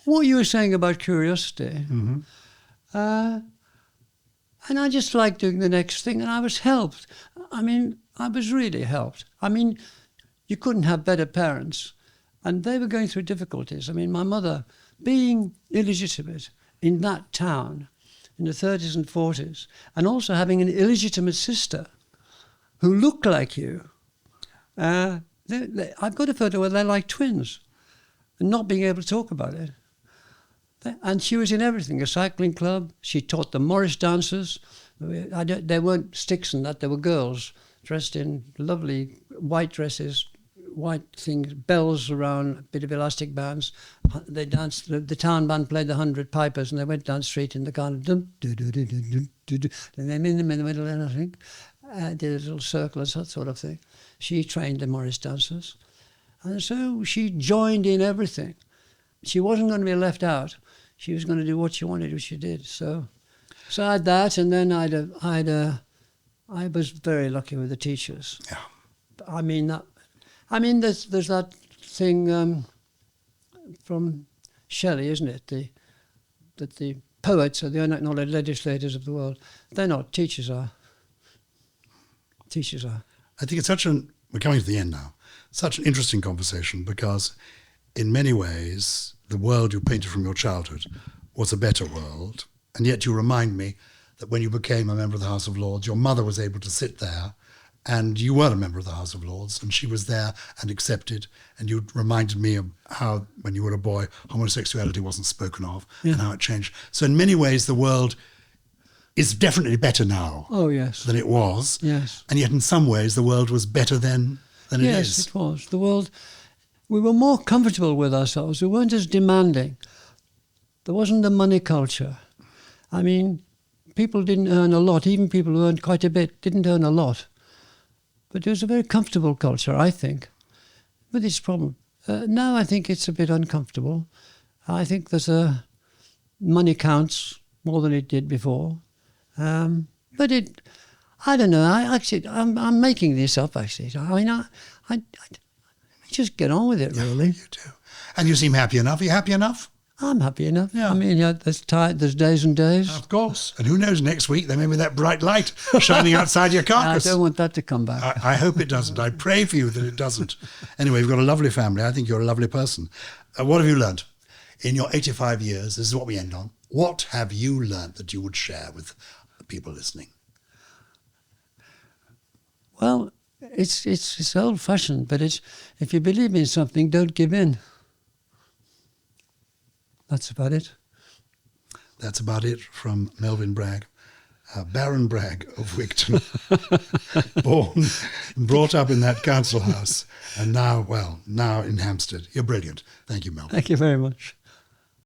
What you were saying about curiosity, Mm-hmm. and I just liked doing the next thing, and I was helped. I mean, I was really helped. I mean, you couldn't have better parents, and they were going through difficulties. I mean, my mother, being illegitimate in that town in the 30s and 40s, and also having an illegitimate sister who looked like you. I've got a photo where they're like twins, and not being able to talk about it. And she was in everything, a cycling club. She taught the Morris dancers. They weren't sticks and that, they were girls dressed in lovely white dresses, white things, bells around, a bit of elastic bands. They danced, the town band played the 100 pipers, and they went down the street in the kind of dum, do, do, do, do, do, do, do. And they met them in the middle, and I think, did a little circle and that sort of thing. She trained the Morris dancers. And so she joined in everything. She wasn't going to be left out. She was going to do what she wanted, which she did. So I had that, and then I was very lucky with the teachers. Yeah. I mean, there's that thing from Shelley, isn't it? That the poets are the unacknowledged legislators of the world. They're not. Teachers are. Teachers are. I think we're coming to the end now, such an interesting conversation, because in many ways, the world you painted from your childhood was a better world. And yet you remind me that when you became a member of the House of Lords, your mother was able to sit there, and you were a member of the House of Lords, and she was there and accepted. And you reminded me of how, when you were a boy, homosexuality wasn't spoken of, Yeah. and how it changed. So in many ways, the world is definitely better now Oh, yes. than it was. Yes. And yet in some ways, the world was better then than it Yes, is. it was. The world, we were more comfortable with ourselves. We weren't as demanding. There wasn't the money culture. I mean, people didn't earn a lot. Even people who earned quite a bit didn't earn a lot. But it was a very comfortable culture, I think, with its problem. Now I think it's a bit uncomfortable. I think money counts more than it did before. But I don't know. I'm making this up, actually. I mean, I just get on with it, really. You do. And you seem happy enough. Are you happy enough? I'm happy enough. Yeah. I mean, there's days and days. Of course. And who knows, next week there may be that bright light shining outside your I carcass. don't want that to come back. I hope it doesn't. I pray for you that it doesn't. Anyway, you've got a lovely family. I think you're a lovely person. What have you learnt? In your 85 years, this is what we end on. What have you learnt that you would share with the people listening? Well, it's old-fashioned, but if you believe in something, don't give in. That's about it. That's about it from Melvyn Bragg, Baron Bragg of Wigton, born and brought up in that council house, and now in Hampstead. You're brilliant. Thank you, Melvyn. Thank you very much.